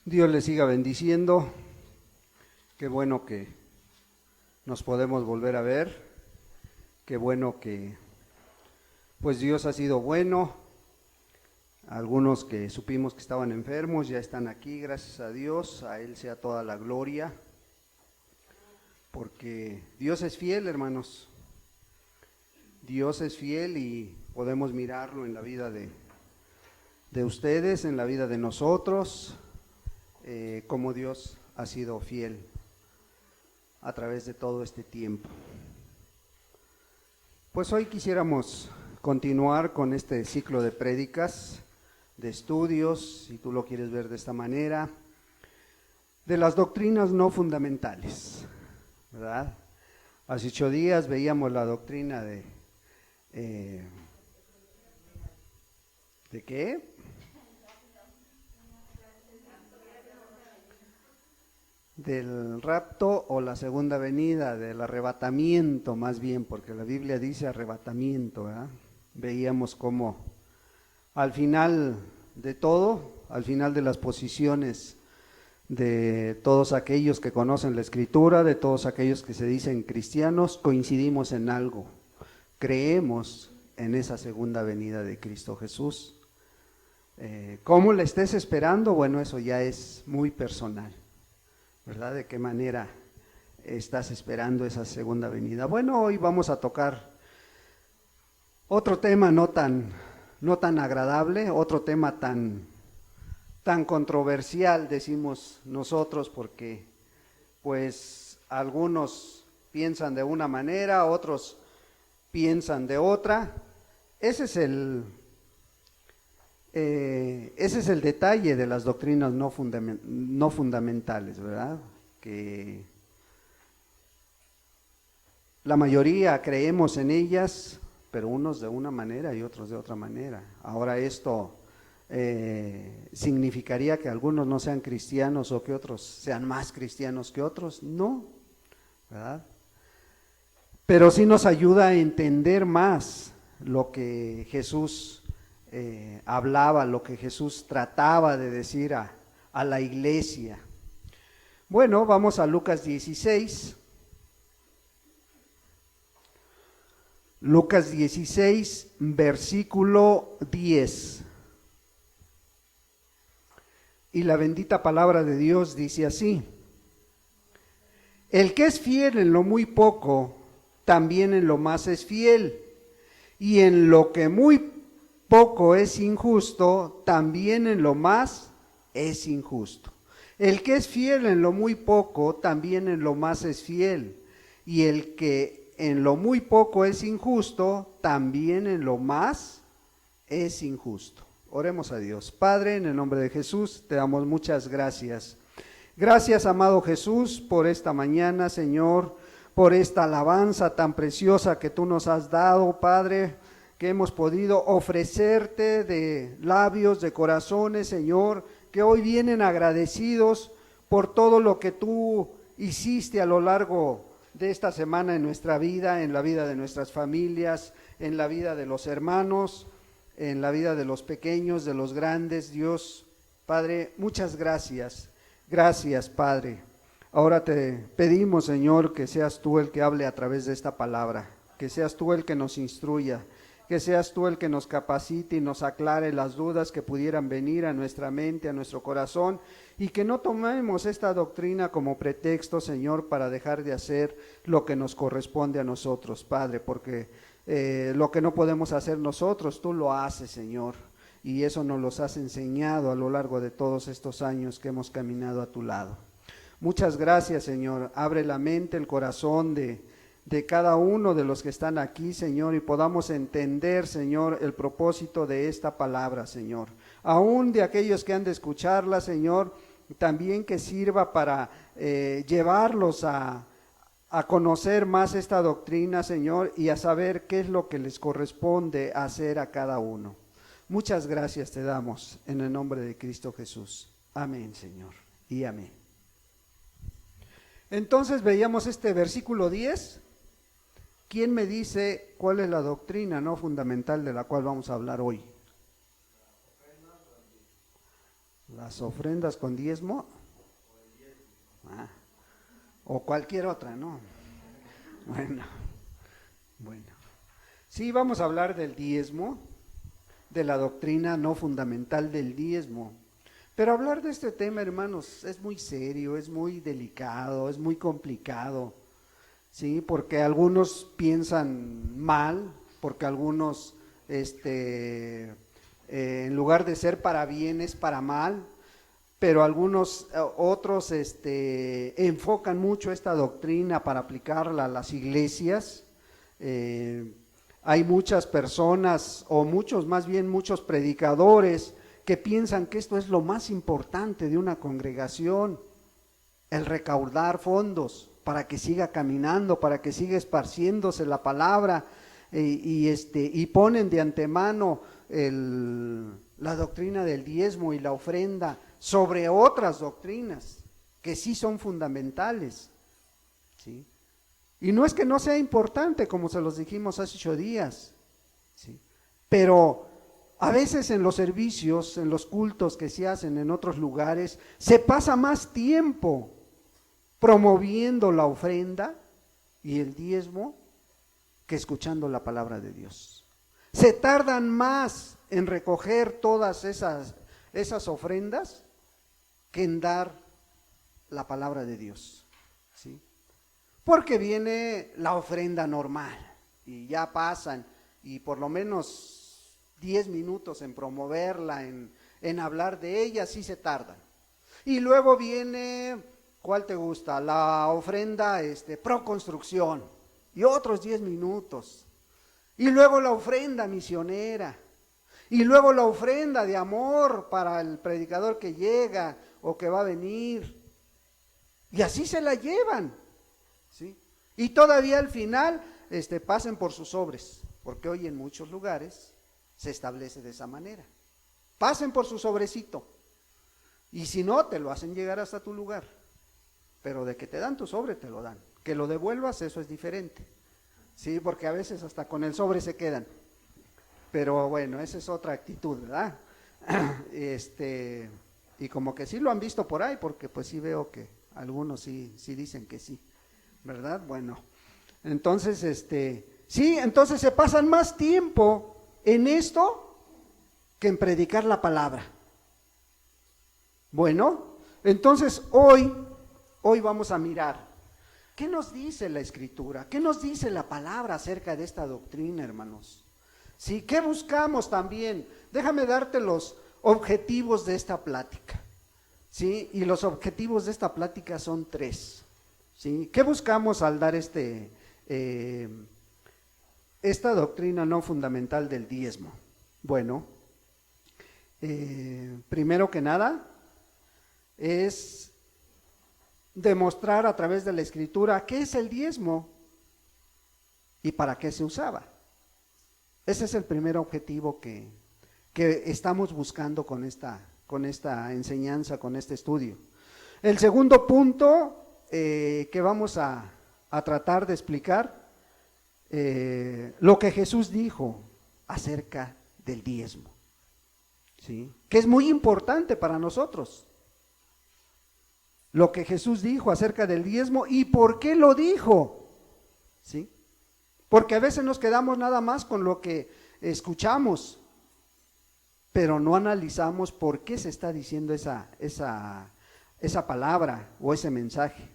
Dios les siga bendiciendo. Qué bueno que nos podemos volver a ver. Qué bueno que pues Dios ha sido bueno. Algunos que supimos que estaban enfermos ya están aquí, gracias a Dios. A Él sea toda la gloria. Porque Dios es fiel, hermanos. Dios es fiel y podemos mirarlo en la vida de ustedes, en la vida de nosotros, cómo Dios ha sido fiel a través de todo este tiempo. Pues hoy quisiéramos continuar con este ciclo de prédicas, de estudios, si tú lo quieres ver de esta manera, de las doctrinas no fundamentales, ¿verdad? Hace 8 días veíamos la doctrina ¿de qué? Del rapto o la segunda venida, del arrebatamiento más bien, porque la Biblia dice arrebatamiento, ¿verdad? Veíamos cómo al final de todo, al final de las posiciones de todos aquellos que conocen la Escritura, de todos aquellos que se dicen cristianos, coincidimos en algo, creemos en esa segunda venida de Cristo Jesús. ¿Cómo la estés esperando? Bueno, eso ya es muy personal, ¿verdad? ¿De qué manera estás esperando esa segunda venida? Bueno, hoy vamos a tocar otro tema no tan agradable, otro tema tan controversial, decimos nosotros, porque pues algunos piensan de una manera, otros piensan de otra. Ese es el detalle de las doctrinas no fundamentales, ¿verdad? Que la mayoría creemos en ellas, pero unos de una manera y otros de otra manera. Ahora esto significaría que algunos no sean cristianos o que otros sean más cristianos que otros. No, ¿verdad? Pero sí nos ayuda a entender más lo que Jesús hablaba, lo que Jesús trataba de decir a la iglesia. Bueno, vamos a Lucas 16. Lucas 16, versículo 10. Y la bendita palabra de Dios dice así: el que es fiel en lo muy poco, también en lo más es fiel, y en lo que muy poco es injusto, también en lo más es injusto. El que es fiel en lo muy poco, también en lo más es fiel, y el que en lo muy poco es injusto, también en lo más es injusto. Oremos a Dios. Padre, en el nombre de Jesús, te damos muchas gracias. Gracias, amado Jesús, por esta mañana, Señor, por esta alabanza tan preciosa que tú nos has dado, Padre, que hemos podido ofrecerte de labios, de corazones, Señor, que hoy vienen agradecidos por todo lo que tú hiciste a lo largo de esta semana en nuestra vida, en la vida de nuestras familias, en la vida de los hermanos, en la vida de los pequeños, de los grandes. Dios, Padre, muchas gracias. Gracias, Padre. Ahora te pedimos, Señor, que seas tú el que hable a través de esta palabra, que seas tú el que nos instruya, que seas tú el que nos capacite y nos aclare las dudas que pudieran venir a nuestra mente, a nuestro corazón, y que no tomemos esta doctrina como pretexto, Señor, para dejar de hacer lo que nos corresponde a nosotros, Padre, porque lo que no podemos hacer nosotros, tú lo haces, Señor, y eso nos lo has enseñado a lo largo de todos estos años que hemos caminado a tu lado. Muchas gracias, Señor. Abre la mente, el corazón de cada uno de los que están aquí, Señor, y podamos entender, Señor, el propósito de esta palabra, Señor. Aún de aquellos que han de escucharla, Señor, también que sirva para llevarlos a conocer más esta doctrina, Señor, y a saber qué es lo que les corresponde hacer a cada uno. Muchas gracias te damos en el nombre de Cristo Jesús. Amén, Señor, y amén. Entonces veíamos este versículo 10. ¿Quién me dice cuál es la doctrina no fundamental de la cual vamos a hablar hoy? Las ofrendas con diezmo. Ah, o cualquier otra, ¿no? Bueno, bueno. Sí, vamos a hablar del diezmo, de la doctrina no fundamental del diezmo. Pero hablar de este tema, hermanos, es muy serio, es muy delicado, es muy complicado, ¿sí? Porque algunos piensan mal, porque algunos, en lugar de ser para bien, es para mal, pero algunos otros enfocan mucho esta doctrina para aplicarla a las iglesias. Hay muchas personas, o muchos, más bien muchos predicadores, que piensan que esto es lo más importante de una congregación, el recaudar fondos para que siga caminando, para que siga esparciéndose la palabra, y ponen de antemano la doctrina del diezmo y la ofrenda sobre otras doctrinas que sí son fundamentales, ¿sí? Y no es que no sea importante, como se los dijimos hace 8 días, ¿sí? Pero a veces en los servicios, en los cultos que se hacen en otros lugares, se pasa más tiempo promoviendo la ofrenda y el diezmo que escuchando la palabra de Dios. Se tardan más en recoger todas esas ofrendas que en dar la palabra de Dios, ¿sí? Porque viene la ofrenda normal y ya pasan, y por lo menos 10 minutos en promoverla, en hablar de ella, sí se tardan. Y luego viene, ¿cuál te gusta? La ofrenda pro construcción, y otros 10 minutos. Y luego la ofrenda misionera, y luego la ofrenda de amor para el predicador que llega o que va a venir. Y así se la llevan, ¿sí? Y todavía al final pasen por sus sobres, porque hoy en muchos lugares se establece de esa manera. Pasen por su sobrecito, y si no, te lo hacen llegar hasta tu lugar. Pero de que te dan tu sobre, te lo dan. Que lo devuelvas, eso es diferente, sí, porque a veces hasta con el sobre se quedan. Pero bueno, esa es otra actitud, ¿verdad? Y como que sí lo han visto por ahí, porque pues sí veo que algunos sí dicen que sí, ¿verdad? Bueno, entonces, sí, entonces se pasan más tiempo en esto que en predicar la palabra. Bueno, entonces hoy vamos a mirar, ¿qué nos dice la Escritura? ¿Qué nos dice la palabra acerca de esta doctrina, hermanos? ¿Sí? ¿Qué buscamos también? Déjame darte los objetivos de esta plática, ¿sí? Y los objetivos de esta plática son 3, ¿sí? ¿Qué buscamos al dar esta doctrina no fundamental del diezmo? Bueno, primero que nada, es demostrar a través de la Escritura qué es el diezmo y para qué se usaba. Ese es el primer objetivo que estamos buscando con esta enseñanza, con este estudio. El segundo punto que vamos a tratar de explicar, lo que Jesús dijo acerca del diezmo, ¿sí? Que es muy importante para nosotros. Lo que Jesús dijo acerca del diezmo y por qué lo dijo, ¿sí? Porque a veces nos quedamos nada más con lo que escuchamos, pero no analizamos por qué se está diciendo esa palabra o ese mensaje,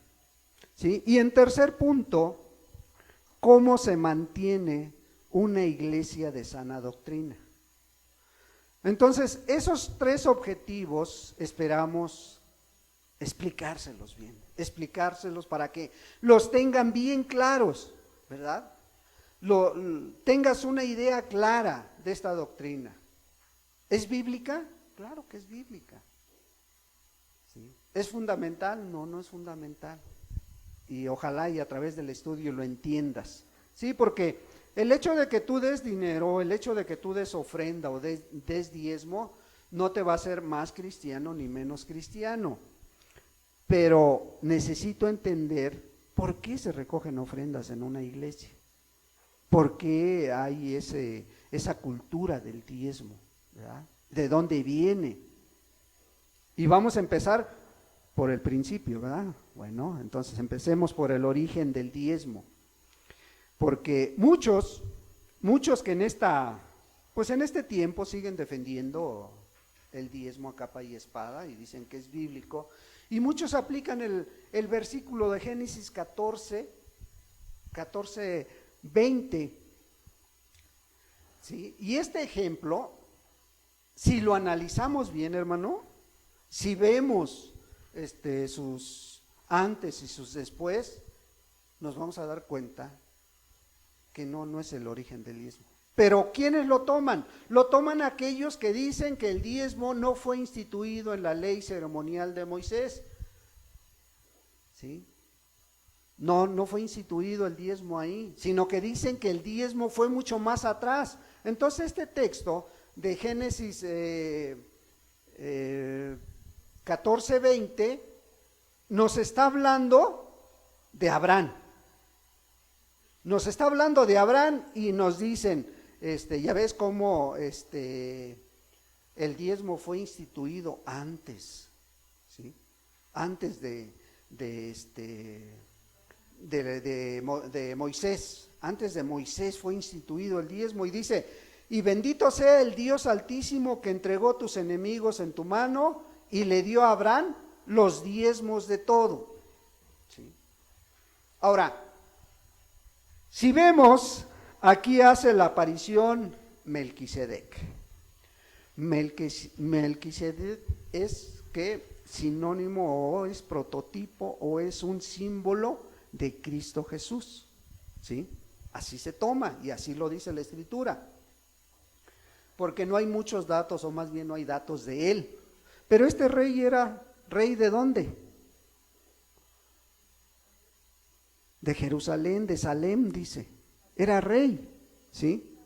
¿sí? Y en tercer punto, ¿cómo se mantiene una iglesia de sana doctrina? Entonces, esos 3 objetivos esperamos explicárselos bien, explicárselos para que los tengan bien claros, ¿verdad? Tengas una idea clara de esta doctrina. ¿Es bíblica? Claro que es bíblica, ¿sí? ¿Es fundamental? No, no es fundamental. Y ojalá y a través del estudio lo entiendas, ¿sí? Porque el hecho de que tú des dinero, el hecho de que tú des ofrenda o des diezmo, no te va a hacer más cristiano ni menos cristiano. Pero necesito entender por qué se recogen ofrendas en una iglesia. ¿Por qué hay esa cultura del diezmo? ¿Verdad? ¿De dónde viene? Y vamos a empezar por el principio, ¿verdad? Bueno, entonces empecemos por el origen del diezmo. Porque muchos que en este tiempo siguen defendiendo el diezmo a capa y espada y dicen que es bíblico, y muchos aplican el versículo de Génesis 14, 20, ¿sí? Y este ejemplo, si lo analizamos bien, hermano, si vemos sus antes y sus después, nos vamos a dar cuenta que no es el origen del diezmo. Pero ¿quiénes lo toman? Lo toman aquellos que dicen que el diezmo no fue instituido en la ley ceremonial de Moisés. ¿Sí? No fue instituido el diezmo ahí, sino que dicen que el diezmo fue mucho más atrás. Entonces este texto de Génesis 14:20 nos está hablando de Abraham. Nos está hablando de Abraham y nos dicen, ya ves cómo el diezmo fue instituido antes, ¿sí? Antes de Moisés. Antes de Moisés fue instituido el diezmo, y dice: y bendito sea el Dios Altísimo, que entregó tus enemigos en tu mano y le dio a Abraham los diezmos de todo. ¿Sí? Ahora, si vemos, aquí hace la aparición Melquisedec. Melquisedec es sinónimo, o es prototipo, o es un símbolo de Cristo Jesús. ¿Sí? Así se toma y así lo dice la Escritura. Porque no hay muchos datos, o más bien no hay datos de él. Pero este rey era rey ¿de dónde? De Jerusalén, de Salem, dice. Era rey, ¿sí?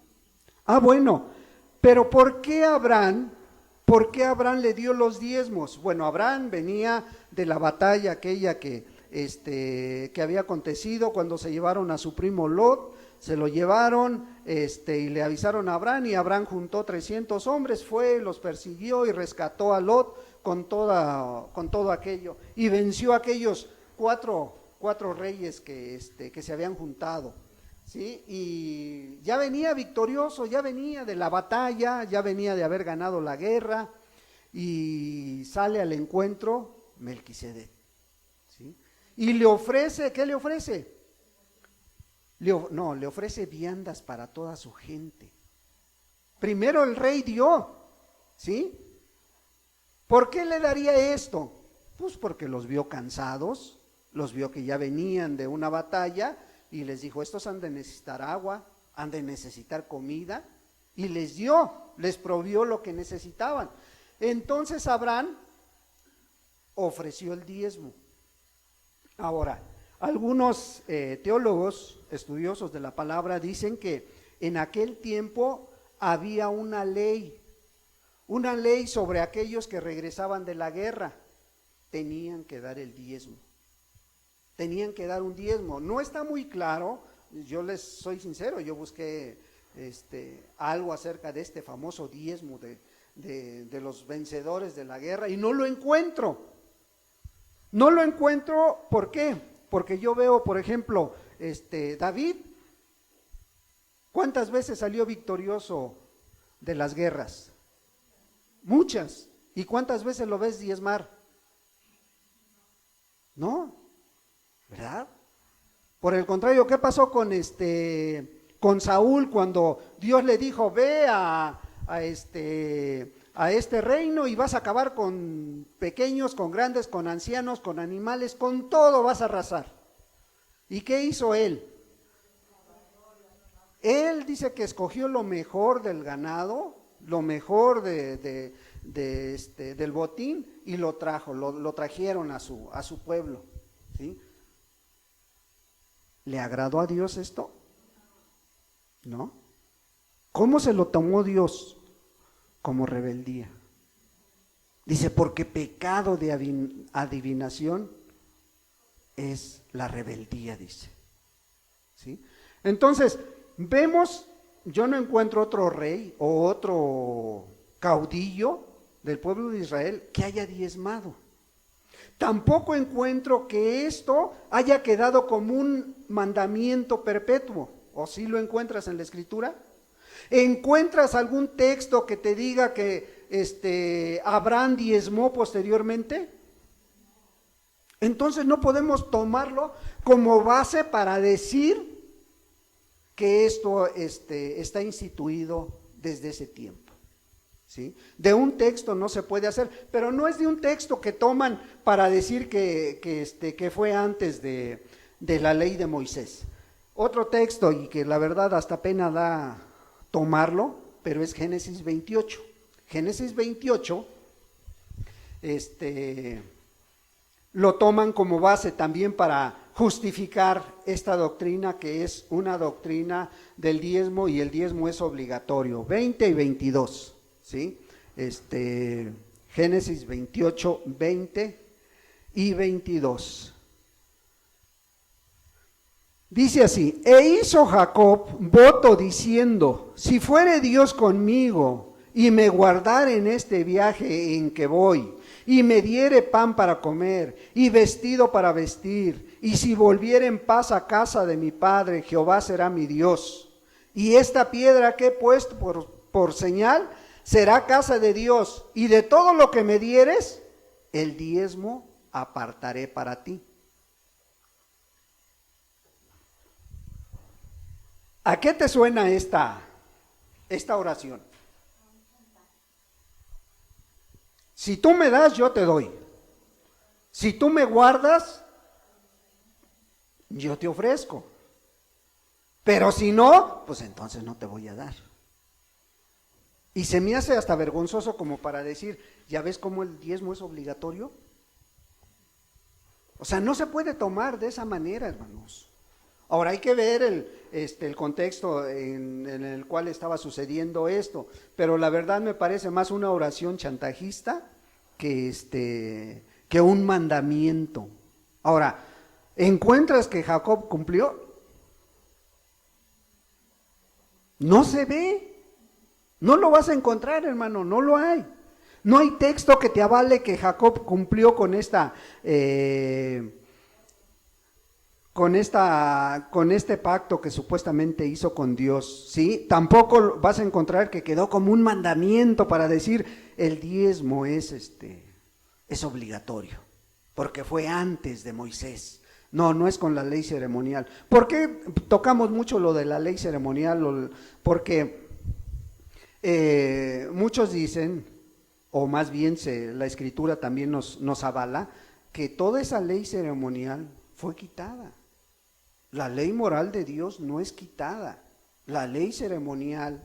Bueno, pero ¿por qué Abraham le dio los diezmos? Bueno, Abraham venía de la batalla aquella que había acontecido cuando se llevaron a su primo Lot. Se lo llevaron y le avisaron a Abraham, y Abraham juntó 300 hombres, fue, los persiguió y rescató a Lot con todo aquello, y venció a aquellos cuatro reyes que se habían juntado, ¿sí? Y ya venía victorioso, ya venía de la batalla, ya venía de haber ganado la guerra, y sale al encuentro Melquisedec, ¿sí? Y le ofrece, ¿qué le ofrece? Le ofrece viandas para toda su gente. Primero el rey dio, ¿sí? ¿Por qué le daría esto? Pues porque los vio cansados, los vio que ya venían de una batalla, y les dijo: estos han de necesitar agua, han de necesitar comida, y les dio, les provió lo que necesitaban. Entonces Abraham ofreció el diezmo. Ahora, algunos teólogos, estudiosos de la palabra, dicen que en aquel tiempo había una ley sobre aquellos que regresaban de la guerra. Tenían que dar el diezmo, tenían que dar un diezmo. No está muy claro, yo les soy sincero, yo busqué algo acerca de este famoso diezmo de los vencedores de la guerra, y no lo encuentro. ¿Por qué? Porque yo veo, por ejemplo, David, ¿cuántas veces salió victorioso de las guerras? Muchas. ¿Y cuántas veces lo ves diezmar? No, ¿verdad? Por el contrario, ¿qué pasó con Saúl cuando Dios le dijo: ve a este reino y vas a acabar con pequeños, con grandes, con ancianos, con animales, con todo vas a arrasar? ¿Y qué hizo él? Él dice que escogió lo mejor del ganado, lo mejor del botín, y lo trajeron a su pueblo, ¿sí? ¿Le agradó a Dios esto? ¿No? ¿Cómo se lo tomó Dios? Como rebeldía. Dice: porque pecado de adivinación es la rebeldía, dice. ¿Sí? Entonces, vemos, yo no encuentro otro rey o otro caudillo del pueblo de Israel que haya diezmado. Tampoco encuentro que esto haya quedado como un mandamiento perpetuo. ¿O sí lo encuentras en la Escritura? ¿Encuentras algún texto que te diga que Abraham diezmó posteriormente? Entonces no podemos tomarlo como base para decir que esto está instituido desde ese tiempo, ¿sí? De un texto no se puede hacer, pero no es de un texto que toman para decir que fue antes de la ley de Moisés. Otro texto, y que la verdad hasta pena da tomarlo, pero es Génesis 28. Génesis 28, lo toman como base también para justificar esta doctrina, que es una doctrina del diezmo, y el diezmo es obligatorio. 20 y 22, ¿sí? Génesis 28, 20 y 22. Dice así: e hizo Jacob voto diciendo, si fuere Dios conmigo y me guardare en este viaje en que voy, y me diere pan para comer y vestido para vestir, y si volviere en paz a casa de mi padre, Jehová será mi Dios, y esta piedra que he puesto por señal será casa de Dios, y de todo lo que me dieres, el diezmo apartaré para ti. ¿A qué te suena esta oración? Si tú me das, yo te doy. Si tú me guardas, yo te ofrezco. Pero si no, pues entonces no te voy a dar. Y se me hace hasta vergonzoso como para decir, ¿ya ves cómo el diezmo es obligatorio? O sea, no se puede tomar de esa manera, hermanos. Ahora hay que ver el contexto en el cual estaba sucediendo esto, pero la verdad me parece más una oración chantajista que un mandamiento. Ahora, ¿encuentras que Jacob cumplió? No se ve, no lo vas a encontrar, hermano, no lo hay. No hay texto que te avale que Jacob cumplió con este pacto que supuestamente hizo con Dios, ¿sí? Tampoco vas a encontrar que quedó como un mandamiento para decir el diezmo es obligatorio, porque fue antes de Moisés. No es con la ley ceremonial. ¿Por qué tocamos mucho lo de la ley ceremonial? Porque muchos dicen, o más bien la Escritura también nos avala, que toda esa ley ceremonial fue quitada. La ley moral de Dios no es quitada. La ley ceremonial,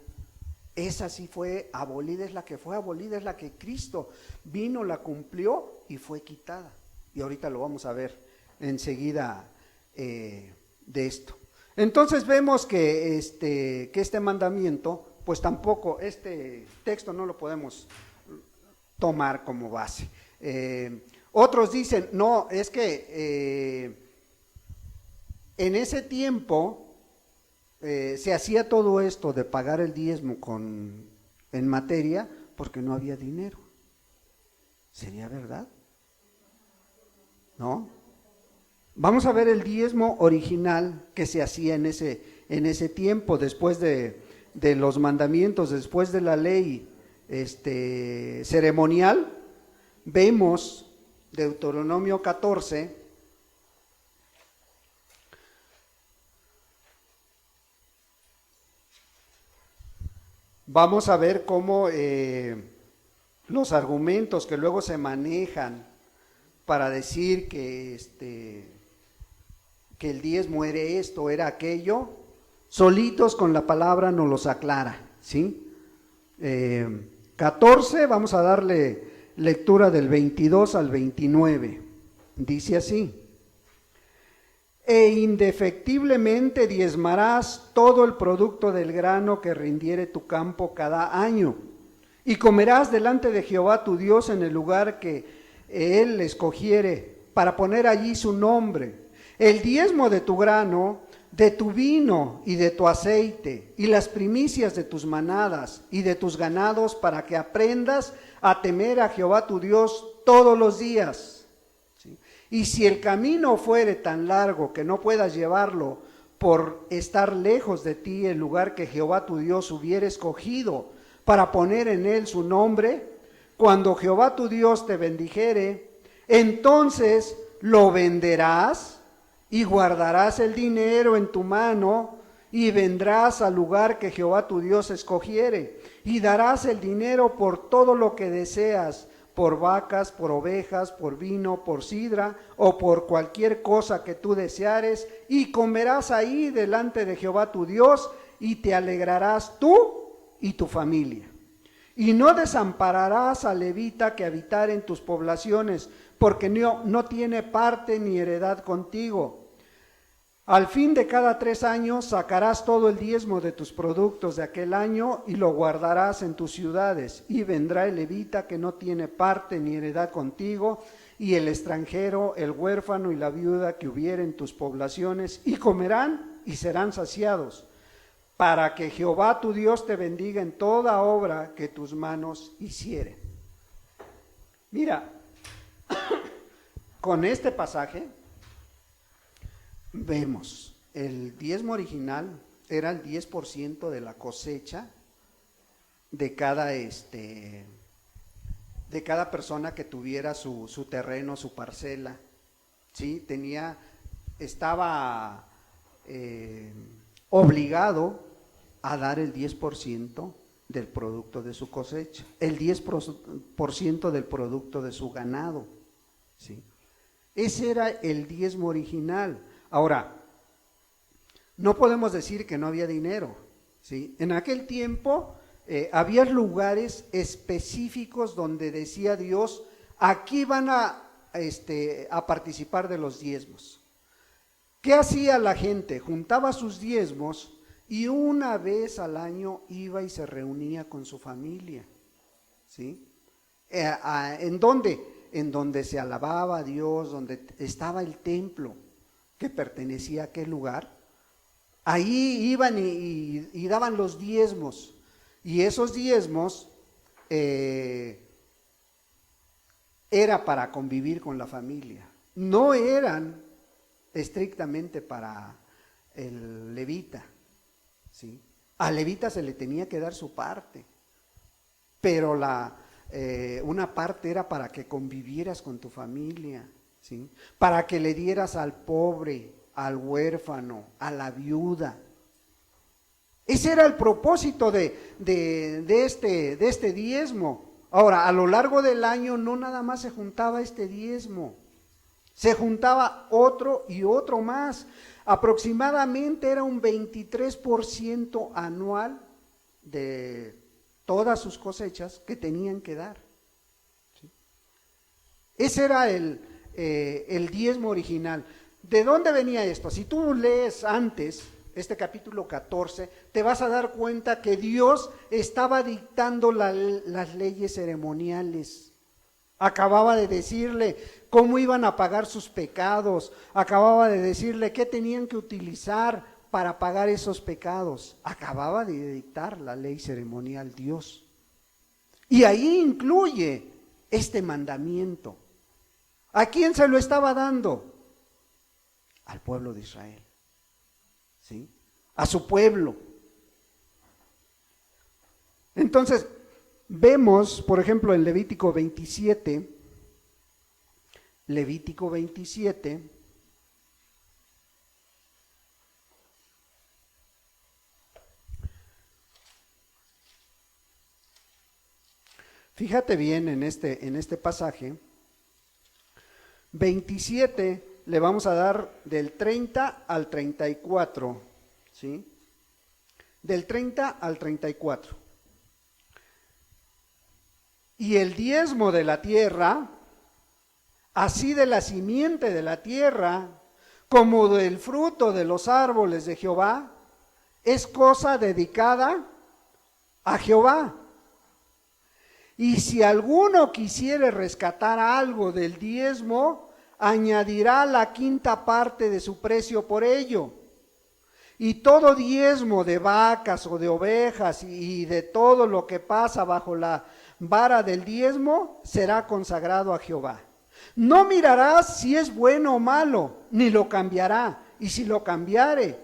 esa sí fue abolida, es la que fue abolida, es la que Cristo vino, la cumplió y fue quitada. Y ahorita lo vamos a ver enseguida de esto. Entonces vemos que este mandamiento, pues tampoco, este texto no lo podemos tomar como base. Otros dicen, no, es que en ese tiempo se hacía todo esto de pagar el diezmo en materia porque no había dinero. ¿Sería verdad? ¿No? Vamos a ver el diezmo original que se hacía en ese tiempo, después de los mandamientos, después de la ley ceremonial. Vemos Deuteronomio 14. Vamos a ver cómo los argumentos que luego se manejan para decir que el diezmo era esto, era aquello, solitos con la palabra nos los aclara, ¿sí? 14, vamos a darle lectura del 22 al 29, dice así: e indefectiblemente diezmarás todo el producto del grano que rindiere tu campo cada año, y comerás delante de Jehová tu Dios en el lugar que Él escogiere para poner allí su nombre. El diezmo de tu grano, de tu vino y de tu aceite, y las primicias de tus manadas y de tus ganados, para que aprendas a temer a Jehová tu Dios todos los días. ¿Sí? Y si el camino fuere tan largo que no puedas llevarlo por estar lejos de ti el lugar que Jehová tu Dios hubiera escogido para poner en él su nombre, cuando Jehová tu Dios te bendijere, entonces lo venderás y guardarás el dinero en tu mano y vendrás al lugar que Jehová tu Dios escogiere y darás el dinero por todo lo que deseas, por vacas, por ovejas, por vino, por sidra o por cualquier cosa que tú deseares, y comerás ahí delante de Jehová tu Dios y te alegrarás tú y tu familia. Y no desampararás al levita que habitar en tus poblaciones, porque no tiene parte ni heredad contigo. Al fin de cada 3 años sacarás todo el diezmo de tus productos de aquel año y lo guardarás en tus ciudades. Y vendrá el levita que no tiene parte ni heredad contigo, y el extranjero, el huérfano y la viuda que hubiere en tus poblaciones, y comerán y serán saciados, para que Jehová tu Dios te bendiga en toda obra que tus manos hicieren. Mira, con este pasaje vemos, el diezmo original era el 10% de la cosecha de cada persona que tuviera su terreno, su parcela, ¿sí? Estaba obligado a dar el 10% del producto de su cosecha, el 10% del producto de su ganado, ¿sí? Ese era el diezmo original. Ahora, no podemos decir que no había dinero, ¿sí? En aquel tiempo había lugares específicos donde decía Dios, aquí van a participar de los diezmos. ¿Qué hacía la gente? Juntaba sus diezmos y una vez al año iba y se reunía con su familia, ¿sí? ¿En dónde? En donde se alababa a Dios, donde estaba el templo que pertenecía a aquel lugar. Ahí iban y daban los diezmos, y esos diezmos era para convivir con la familia, no eran estrictamente para el levita, ¿sí? Al levita se le tenía que dar su parte, pero una parte era para que convivieras con tu familia, ¿sí? Para que le dieras al pobre, al huérfano, a la viuda. Ese era el propósito de este diezmo. Ahora, a lo largo del año no nada más se juntaba este diezmo, se juntaba otro y otro más. Aproximadamente era un 23% anual de todas sus cosechas que tenían que dar, ¿sí? Ese era el diezmo original. ¿De dónde venía esto? Si tú lees antes este capítulo 14, te vas a dar cuenta que Dios estaba dictando las leyes ceremoniales. Acababa de decirle cómo iban a pagar sus pecados, acababa de decirle qué tenían que utilizar para pagar esos pecados. Acababa de dictar la ley ceremonial Dios. Y ahí incluye este mandamiento. ¿A quién se lo estaba dando? Al pueblo de Israel, ¿sí? A su pueblo. Entonces, vemos, por ejemplo, en Levítico 27, fíjate bien en este pasaje, 27, le vamos a dar del 30 al 34, ¿sí? Del 30 al 34. Y el diezmo de la tierra, así de la simiente de la tierra, como del fruto de los árboles de Jehová, es cosa dedicada a Jehová. Y si alguno quisiere rescatar algo del diezmo, añadirá la quinta parte de su precio por ello. Y todo diezmo de vacas o de ovejas y de todo lo que pasa bajo vara del diezmo será consagrado a Jehová. No mirarás si es bueno o malo, ni lo cambiará. Y si lo cambiare,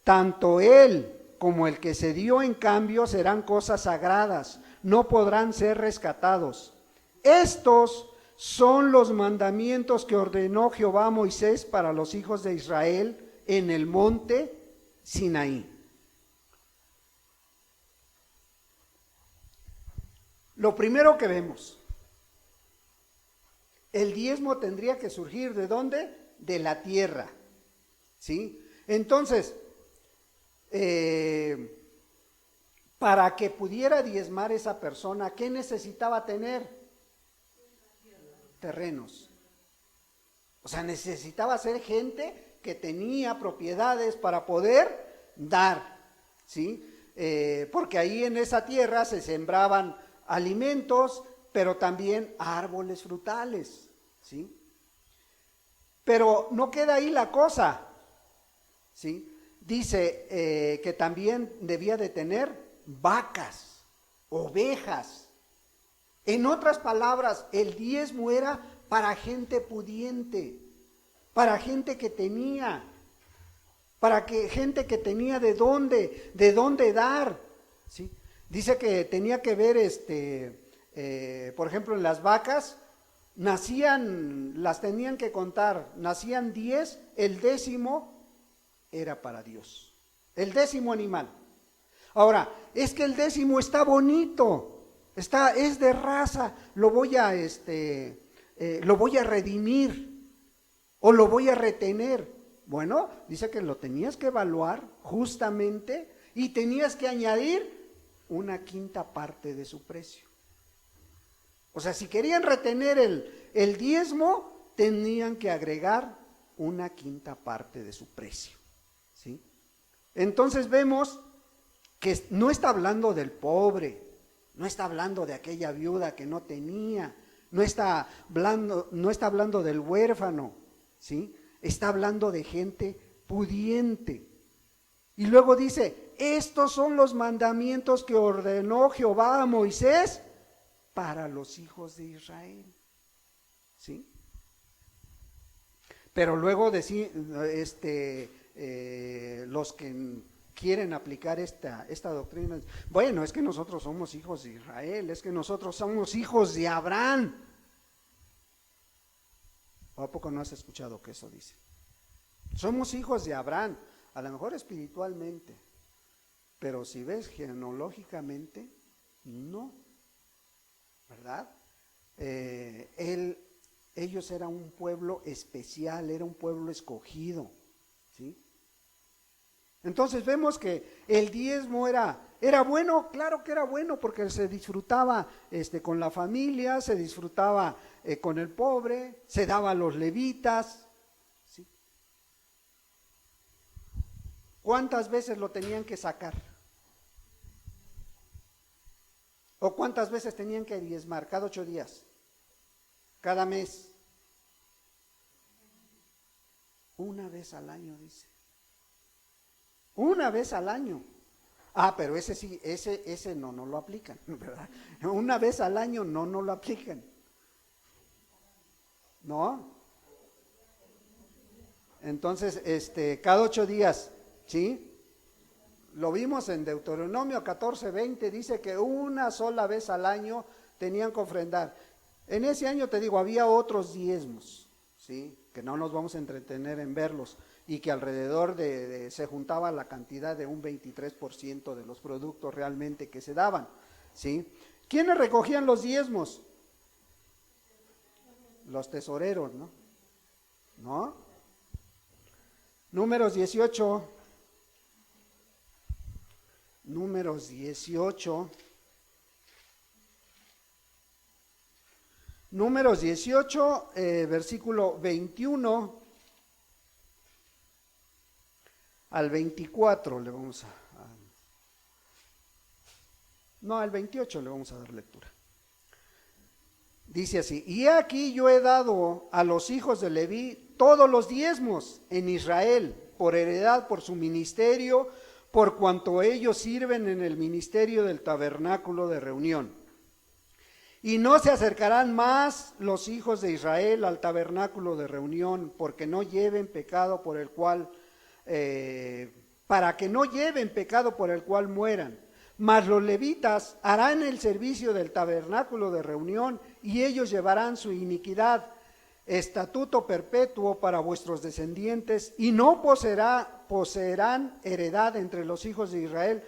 tanto él como el que se dio en cambio serán cosas sagradas, no podrán ser rescatados. Estos son los mandamientos que ordenó Jehová a Moisés para los hijos de Israel en el monte Sinaí. Lo primero que vemos, el diezmo tendría que surgir ¿de dónde? De la tierra, ¿sí? Entonces, para que pudiera diezmar esa persona, ¿qué necesitaba tener? Terrenos. O sea, necesitaba ser gente que tenía propiedades para poder dar, ¿sí? Porque ahí en esa tierra se sembraban alimentos, pero también árboles frutales, ¿sí? Pero no queda ahí la cosa, ¿sí? Dice que también debía de tener vacas, ovejas. En otras palabras, el diezmo era para gente pudiente, para gente que tenía, gente que tenía de dónde dar, ¿sí? Dice que tenía que ver, por ejemplo, en las vacas, las tenían que contar, nacían 10, el 10º era para Dios, el 10º animal. Ahora, es que el 10º está bonito, es de raza, lo voy a redimir o lo voy a retener. Bueno, dice que lo tenías que evaluar justamente y tenías que añadir una quinta parte de su precio. O sea, si querían retener el diezmo, tenían que agregar una quinta parte de su precio, ¿sí? Entonces vemos que no está hablando del pobre, no está hablando de aquella viuda que no tenía, no está hablando del huérfano, ¿sí? Está hablando de gente pudiente. Y luego dice, estos son los mandamientos que ordenó Jehová a Moisés para los hijos de Israel, ¿sí? Pero luego los que quieren aplicar esta doctrina, bueno, es que nosotros somos hijos de Israel, es que nosotros somos hijos de Abraham. ¿O a poco no has escuchado que eso dice? Somos hijos de Abraham, a lo mejor espiritualmente, pero si ves genealógicamente, no, ¿verdad? Ellos eran un pueblo especial, era un pueblo escogido, ¿sí? Entonces vemos que el diezmo era bueno, claro que era bueno, porque se disfrutaba con la familia, se disfrutaba con el pobre, se daba a los levitas, ¿sí? ¿Cuántas veces lo tenían que sacar? ¿O cuántas veces tenían que diezmar? ¿Cada 8 días? ¿Cada mes? Una vez al año, dice. Una vez al año. Ah, pero ese sí, ese no lo aplican, ¿verdad? Una vez al año no lo aplican. ¿No? Entonces, cada 8 días, ¿sí? Lo vimos en Deuteronomio 14:20, dice que una sola vez al año tenían que ofrendar. En ese año, te digo, había otros diezmos, ¿sí? Que no nos vamos a entretener en verlos, y que alrededor se juntaba la cantidad de un 23% de los productos realmente que se daban, ¿sí? ¿Quiénes recogían los diezmos? Los tesoreros, ¿no? ¿No? Números 18. Números 18. Números 18, versículo 21 al 24 le vamos no, al 28 le vamos a dar lectura. Dice así: y aquí yo he dado a los hijos de Leví todos los diezmos en Israel, por heredad, por su ministerio, por cuanto ellos sirven en el ministerio del tabernáculo de reunión. Y no se acercarán más los hijos de Israel al tabernáculo de reunión, porque no lleven pecado por el cual, para que no lleven pecado por el cual mueran. Mas los levitas harán el servicio del tabernáculo de reunión, y ellos llevarán su iniquidad, estatuto perpetuo para vuestros descendientes, y no poseerán heredad entre los hijos de Israel,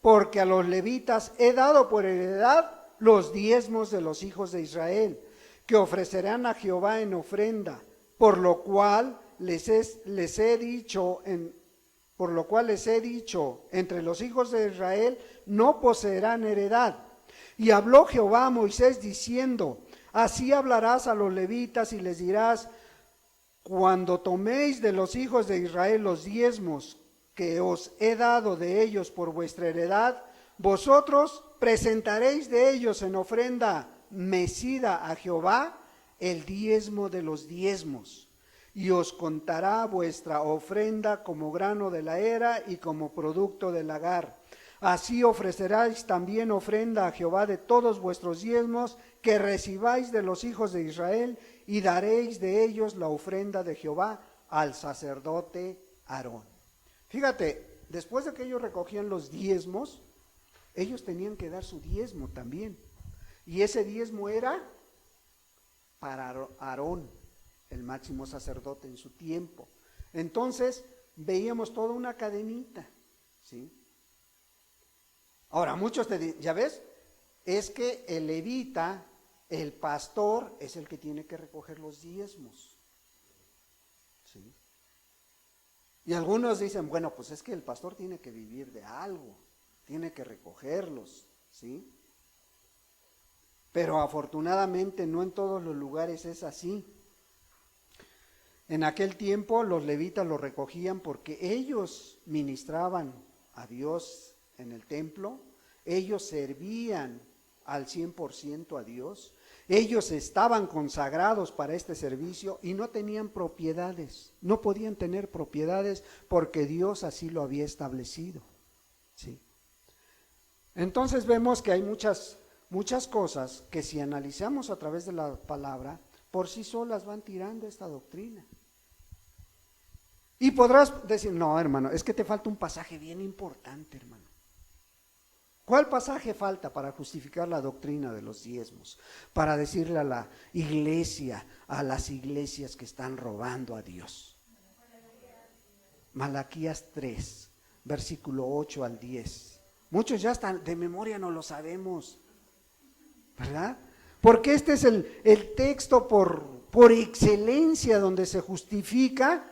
porque a los levitas he dado por heredad los diezmos de los hijos de Israel, que ofrecerán a Jehová en ofrenda, por lo cual les he dicho, entre los hijos de Israel no poseerán heredad. Y habló Jehová a Moisés diciendo, así hablarás a los levitas y les dirás, cuando toméis de los hijos de Israel los diezmos que os he dado de ellos por vuestra heredad, vosotros presentaréis de ellos en ofrenda mecida a Jehová el diezmo de los diezmos, y os contará vuestra ofrenda como grano de la era y como producto del lagar. Así ofreceráis también ofrenda a Jehová de todos vuestros diezmos que recibáis de los hijos de Israel, y daréis de ellos la ofrenda de Jehová al sacerdote Aarón. Fíjate, después de que ellos recogían los diezmos, ellos tenían que dar su diezmo también. Y ese diezmo era para Aarón, el máximo sacerdote en su tiempo. Entonces, veíamos toda una cadenita, ¿sí? Ahora, muchos te dicen, ¿ya ves? Es que el levita, el pastor, es el que tiene que recoger los diezmos, ¿sí? Y algunos dicen, bueno, pues es que el pastor tiene que vivir de algo, tiene que recogerlos, ¿sí? Pero afortunadamente no en todos los lugares es así. En aquel tiempo los levitas lo recogían porque ellos ministraban a Dios en el templo, ellos servían al 100% a Dios, ellos estaban consagrados para este servicio y no tenían propiedades, no podían tener propiedades porque Dios así lo había establecido, ¿sí? Entonces vemos que hay muchas cosas que si analizamos a través de la palabra, por sí solas van tirando esta doctrina. Y podrás decir, no hermano, es que te falta un pasaje bien importante, hermano. ¿Cuál pasaje falta para justificar la doctrina de los diezmos? Para decirle a la iglesia, a las iglesias que están robando a Dios. Malaquías 3, versículo 8 al 10. Muchos ya están, de memoria no lo sabemos, ¿verdad? Porque este es el texto por excelencia donde se justifica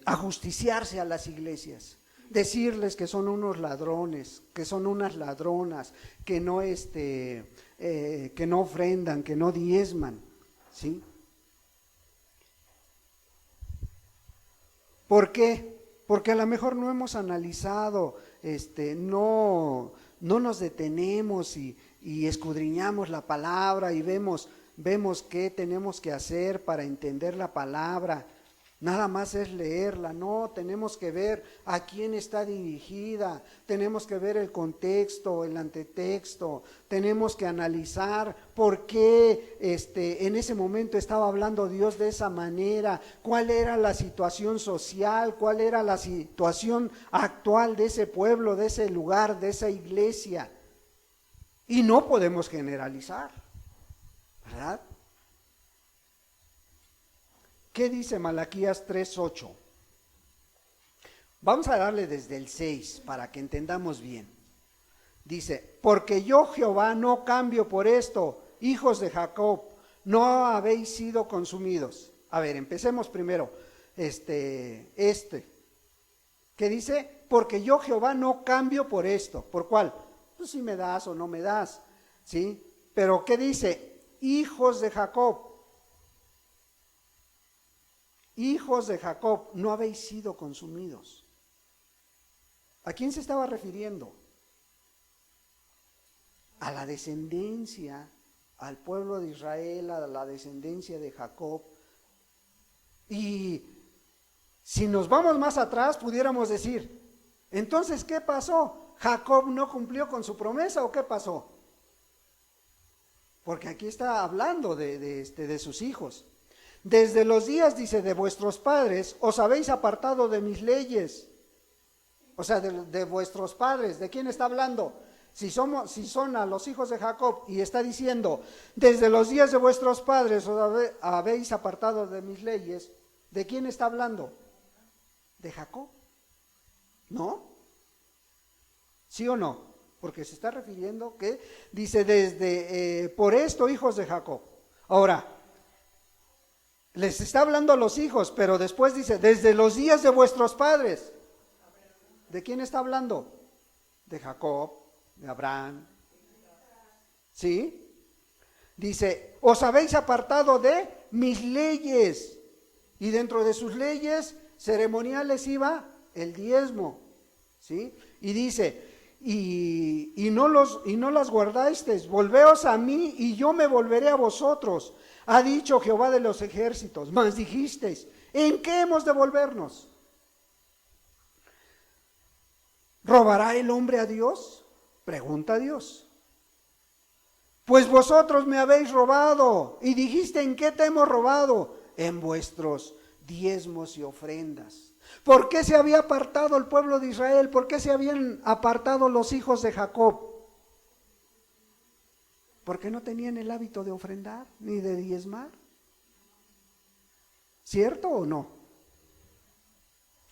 ajusticiarse a las iglesias. Decirles que son unos ladrones, que son unas ladronas, que no ofrendan, que no diezman, ¿sí? ¿Por qué? Porque a lo mejor no hemos analizado, no nos detenemos y escudriñamos la palabra y vemos qué tenemos que hacer para entender la palabra. Nada más es leerla, no, tenemos que ver a quién está dirigida, tenemos que ver el contexto, el antetexto, tenemos que analizar por qué en ese momento estaba hablando Dios de esa manera, cuál era la situación social, cuál era la situación actual de ese pueblo, de ese lugar, de esa iglesia. Y no podemos generalizar, ¿verdad? ¿Qué dice Malaquías 3:8? Vamos a darle desde el 6 para que entendamos bien. Dice, porque yo Jehová no cambio por esto, hijos de Jacob, no habéis sido consumidos. A ver, empecemos primero. ¿Qué dice? Porque yo Jehová no cambio por esto. ¿Por cuál? Pues si me das o no me das, ¿sí? Pero ¿qué dice? Hijos de Jacob. Hijos de Jacob, no habéis sido consumidos. ¿A quién se estaba refiriendo? A la descendencia, al pueblo de Israel, a la descendencia de Jacob. Y si nos vamos más atrás, pudiéramos decir, entonces, ¿qué pasó? ¿Jacob no cumplió con su promesa o qué pasó? porque aquí está hablando de sus hijos. Desde los días, dice, de vuestros padres, os habéis apartado de mis leyes. O sea, de vuestros padres. ¿De quién está hablando? Si son a los hijos de Jacob, y está diciendo, desde los días de vuestros padres os habéis apartado de mis leyes, ¿de quién está hablando? ¿De Jacob? ¿No? ¿Sí o no? Porque se está refiriendo que dice por esto, hijos de Jacob. Ahora, les está hablando a los hijos, pero después dice, desde los días de vuestros padres. ¿De quién está hablando? De Jacob, de Abraham. ¿Sí? Dice, os habéis apartado de mis leyes. Y dentro de sus leyes ceremoniales iba el diezmo. ¿Sí? Y dice, y no las guardasteis, volveos a mí y yo me volveré a vosotros. Ha dicho Jehová de los ejércitos, mas dijisteis, ¿en qué hemos de volvernos? ¿Robará el hombre a Dios? Pregunta a Dios. Pues vosotros me habéis robado. Y dijiste, ¿en qué te hemos robado? En vuestros diezmos y ofrendas. ¿Por qué se había apartado el pueblo de Israel? ¿Por qué se habían apartado los hijos de Jacob? Porque no tenían el hábito de ofrendar ni de diezmar. ¿Cierto o no?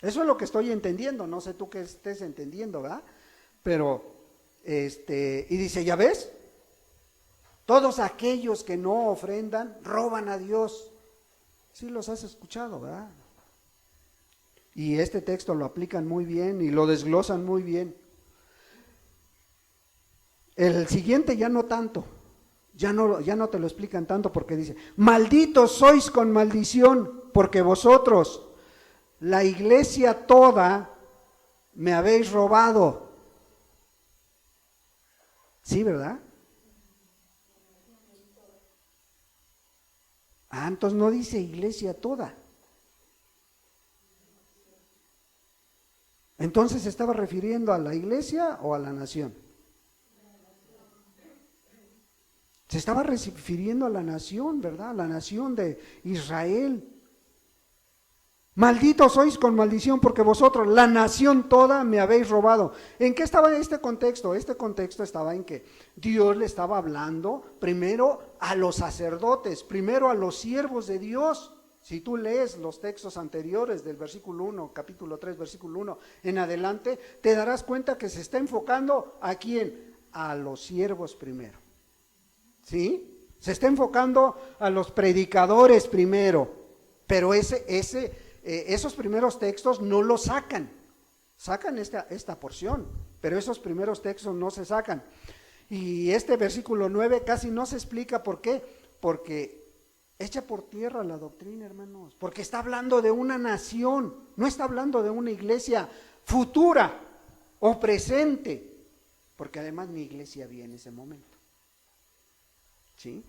Eso es lo que estoy entendiendo, no sé tú qué estés entendiendo, ¿verdad? Pero, y dice, ¿ya ves? Todos aquellos que no ofrendan, roban a Dios. Sí los has escuchado, ¿verdad? Y este texto lo aplican muy bien y lo desglosan muy bien. El siguiente ya no tanto, ya no te lo explican tanto porque dice, malditos sois con maldición, porque vosotros, la iglesia toda, me habéis robado. ¿Sí, verdad? Ah, entonces no dice iglesia toda. Entonces, ¿se estaba refiriendo a la iglesia o a la nación? Se estaba refiriendo a la nación, ¿verdad? A la nación de Israel. Malditos sois con maldición porque vosotros, la nación toda, me habéis robado. ¿En qué estaba este contexto? Este contexto estaba en que Dios le estaba hablando primero a los sacerdotes, primero a los siervos de Dios. Si tú lees los textos anteriores del versículo 1, capítulo 3, versículo 1 en adelante, te darás cuenta que se está enfocando ¿a quién? A los siervos primero. ¿Sí? Se está enfocando a los predicadores primero, pero esos primeros textos no los sacan esta porción, pero esos primeros textos no se sacan. Y este versículo 9 casi no se explica por qué, porque echa por tierra la doctrina, hermanos, porque está hablando de una nación, no está hablando de una iglesia futura o presente, porque además mi iglesia había en ese momento. ¿Sí?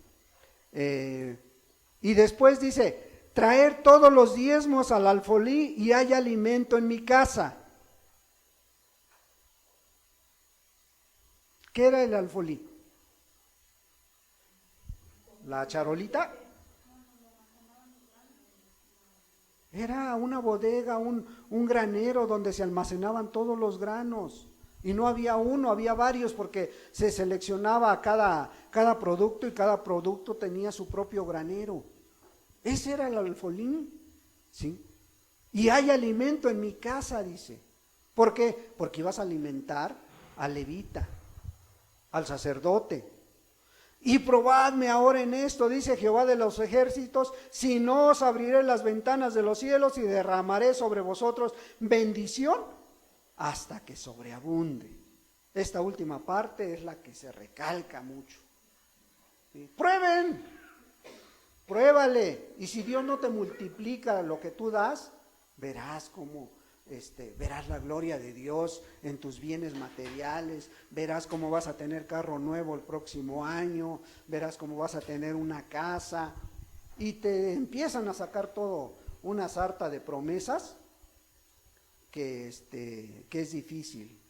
Y después dice, traer todos los diezmos al alfolí y hay alimento en mi casa. ¿Qué era el alfolí? ¿La charolita? Era una bodega, un granero donde se almacenaban todos los granos. Y no había uno, había varios porque se seleccionaba cada producto y cada producto tenía su propio granero. Ese era el alfolí, ¿sí? Y hay alimento en mi casa, dice. ¿Por qué? Porque ibas a alimentar al levita, al sacerdote. Y probadme ahora en esto, dice Jehová de los ejércitos, si no os abriré las ventanas de los cielos y derramaré sobre vosotros bendición hasta que sobreabunde. Esta última parte es la que se recalca mucho. ¿Sí? Pruébale, y si Dios no te multiplica lo que tú das, verás cómo verás la gloria de Dios en tus bienes materiales, verás cómo vas a tener carro nuevo el próximo año, verás cómo vas a tener una casa, y te empiezan a sacar todo una sarta de promesas que es difícil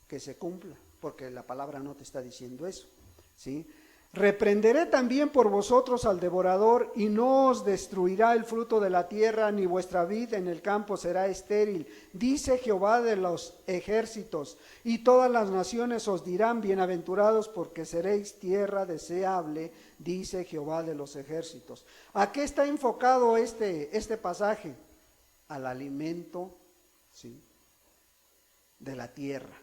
que se cumpla, porque la palabra no te está diciendo eso, ¿sí? Reprenderé también por vosotros al devorador, y no os destruirá el fruto de la tierra, ni vuestra vid en el campo será estéril, dice Jehová de los ejércitos. Y todas las naciones os dirán, bienaventurados, porque seréis tierra deseable, dice Jehová de los ejércitos. ¿A qué está enfocado este pasaje? Al alimento, ¿sí?, de la tierra.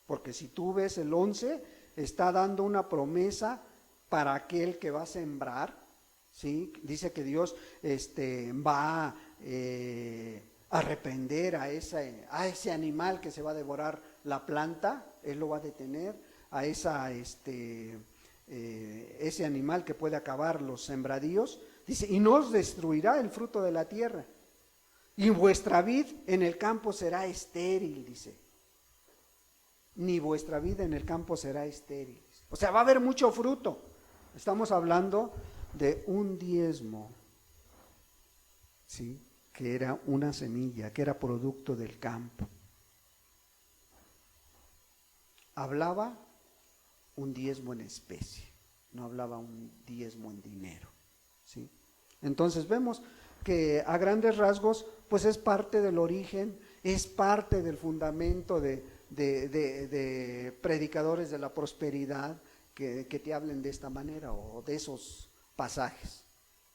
Porque si tú ves el 11, está dando una promesa para aquel que va a sembrar, ¿sí? Dice que Dios va a reprender a ese animal que se va a devorar la planta, Él lo va a detener, a ese animal que puede acabar los sembradíos. Dice, y no os destruirá el fruto de la tierra, y vuestra vid en el campo será estéril, dice. Ni vuestra vida en el campo será estéril. O sea, va a haber mucho fruto. Estamos hablando de un diezmo, ¿sí?, que era una semilla, que era producto del campo. Hablaba un diezmo en especie, no hablaba un diezmo en dinero, ¿sí? Entonces vemos que a grandes rasgos, pues es parte del origen, es parte del fundamento de predicadores de la prosperidad que te hablen de esta manera o de esos pasajes,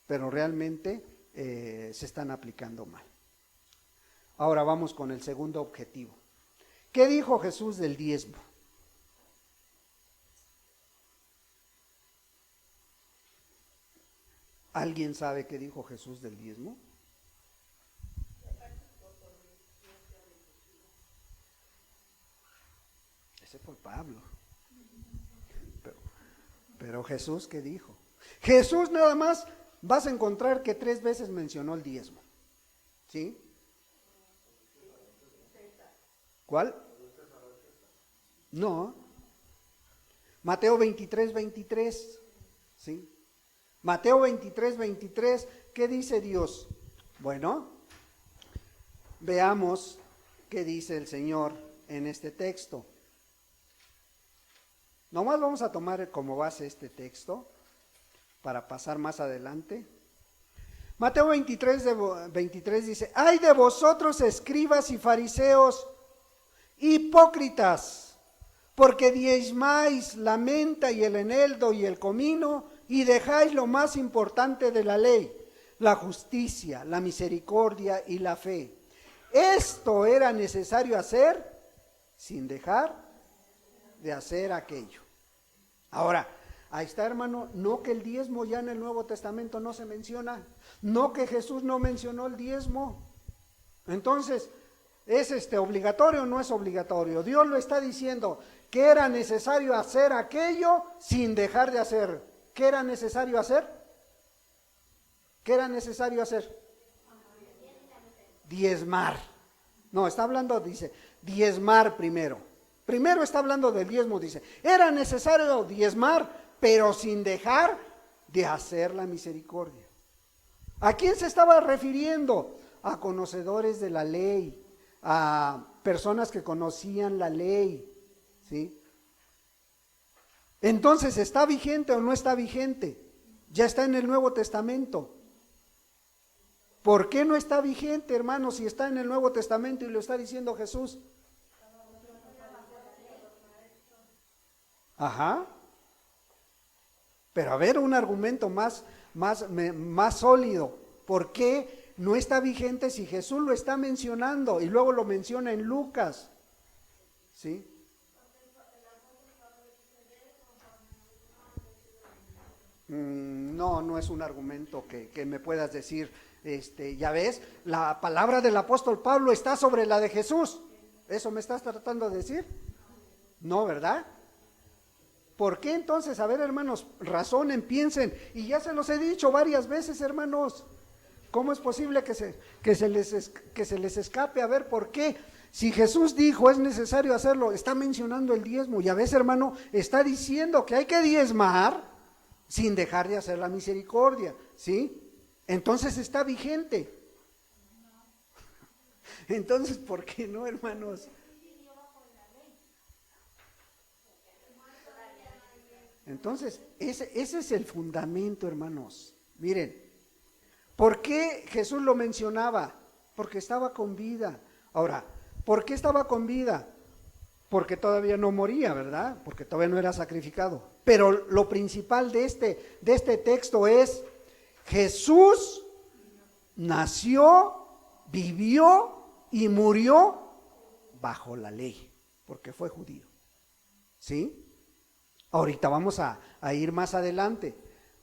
pero realmente se están aplicando mal. Ahora vamos con el segundo objetivo. ¿Qué dijo Jesús del diezmo? ¿Alguien sabe qué dijo Jesús del diezmo? Ese fue Pablo. Pero Jesús, ¿qué dijo? Jesús nada más vas a encontrar que 3 veces mencionó el diezmo, ¿sí? ¿Cuál? No. Mateo 23, ¿sí? Mateo 23, ¿qué dice Dios? Bueno, veamos qué dice el Señor en este texto. Nomás vamos a tomar como base este texto para pasar más adelante. Mateo 23 dice, ¡ay de vosotros, escribas y fariseos, hipócritas! Porque diezmáis la menta y el eneldo y el comino, y dejáis lo más importante de la ley, la justicia, la misericordia y la fe. Esto era necesario hacer sin dejar de hacer aquello. Ahora, ahí está, hermano, no que el diezmo ya en el Nuevo Testamento no se menciona, no que Jesús no mencionó el diezmo. Entonces, ¿es obligatorio o no es obligatorio? Dios lo está diciendo que era necesario hacer aquello sin dejar de hacer. ¿Qué era necesario hacer? ¿Qué era necesario hacer? Diezmar. No, está hablando, dice, diezmar primero. Primero está hablando del diezmo, dice, era necesario diezmar, pero sin dejar de hacer la misericordia. ¿A quién se estaba refiriendo? A conocedores de la ley, a personas que conocían la ley, ¿sí? Entonces, ¿está vigente o no está vigente? Ya está en el Nuevo Testamento. ¿Por qué no está vigente, hermano, si está en el Nuevo Testamento y lo está diciendo Jesús? Ajá. Pero a ver, un argumento más sólido. ¿Por qué no está vigente si Jesús lo está mencionando y luego lo menciona en Lucas? ¿Sí? No es un argumento que me puedas decir, ya ves, la palabra del apóstol Pablo está sobre la de Jesús. ¿Eso me estás tratando de decir? No, ¿verdad? ¿Por qué entonces? A ver, hermanos, razonen, piensen, y ya se los he dicho varias veces, hermanos. ¿Cómo es posible que se les escape? A ver, ¿por qué? Si Jesús dijo es necesario hacerlo, está mencionando el diezmo, y a veces, hermano, está diciendo que hay que diezmar sin dejar de hacer la misericordia, ¿sí? Entonces está vigente. Entonces, ¿por qué no, hermanos? Entonces, ese es el fundamento, hermanos. Miren, ¿por qué Jesús lo mencionaba? Porque estaba con vida. Ahora, ¿por qué estaba con vida? Porque todavía no moría, ¿verdad? Porque todavía no era sacrificado. Pero lo principal de este texto es, Jesús nació, vivió y murió bajo la ley, porque fue judío. ¿Sí? Ahorita vamos a ir más adelante.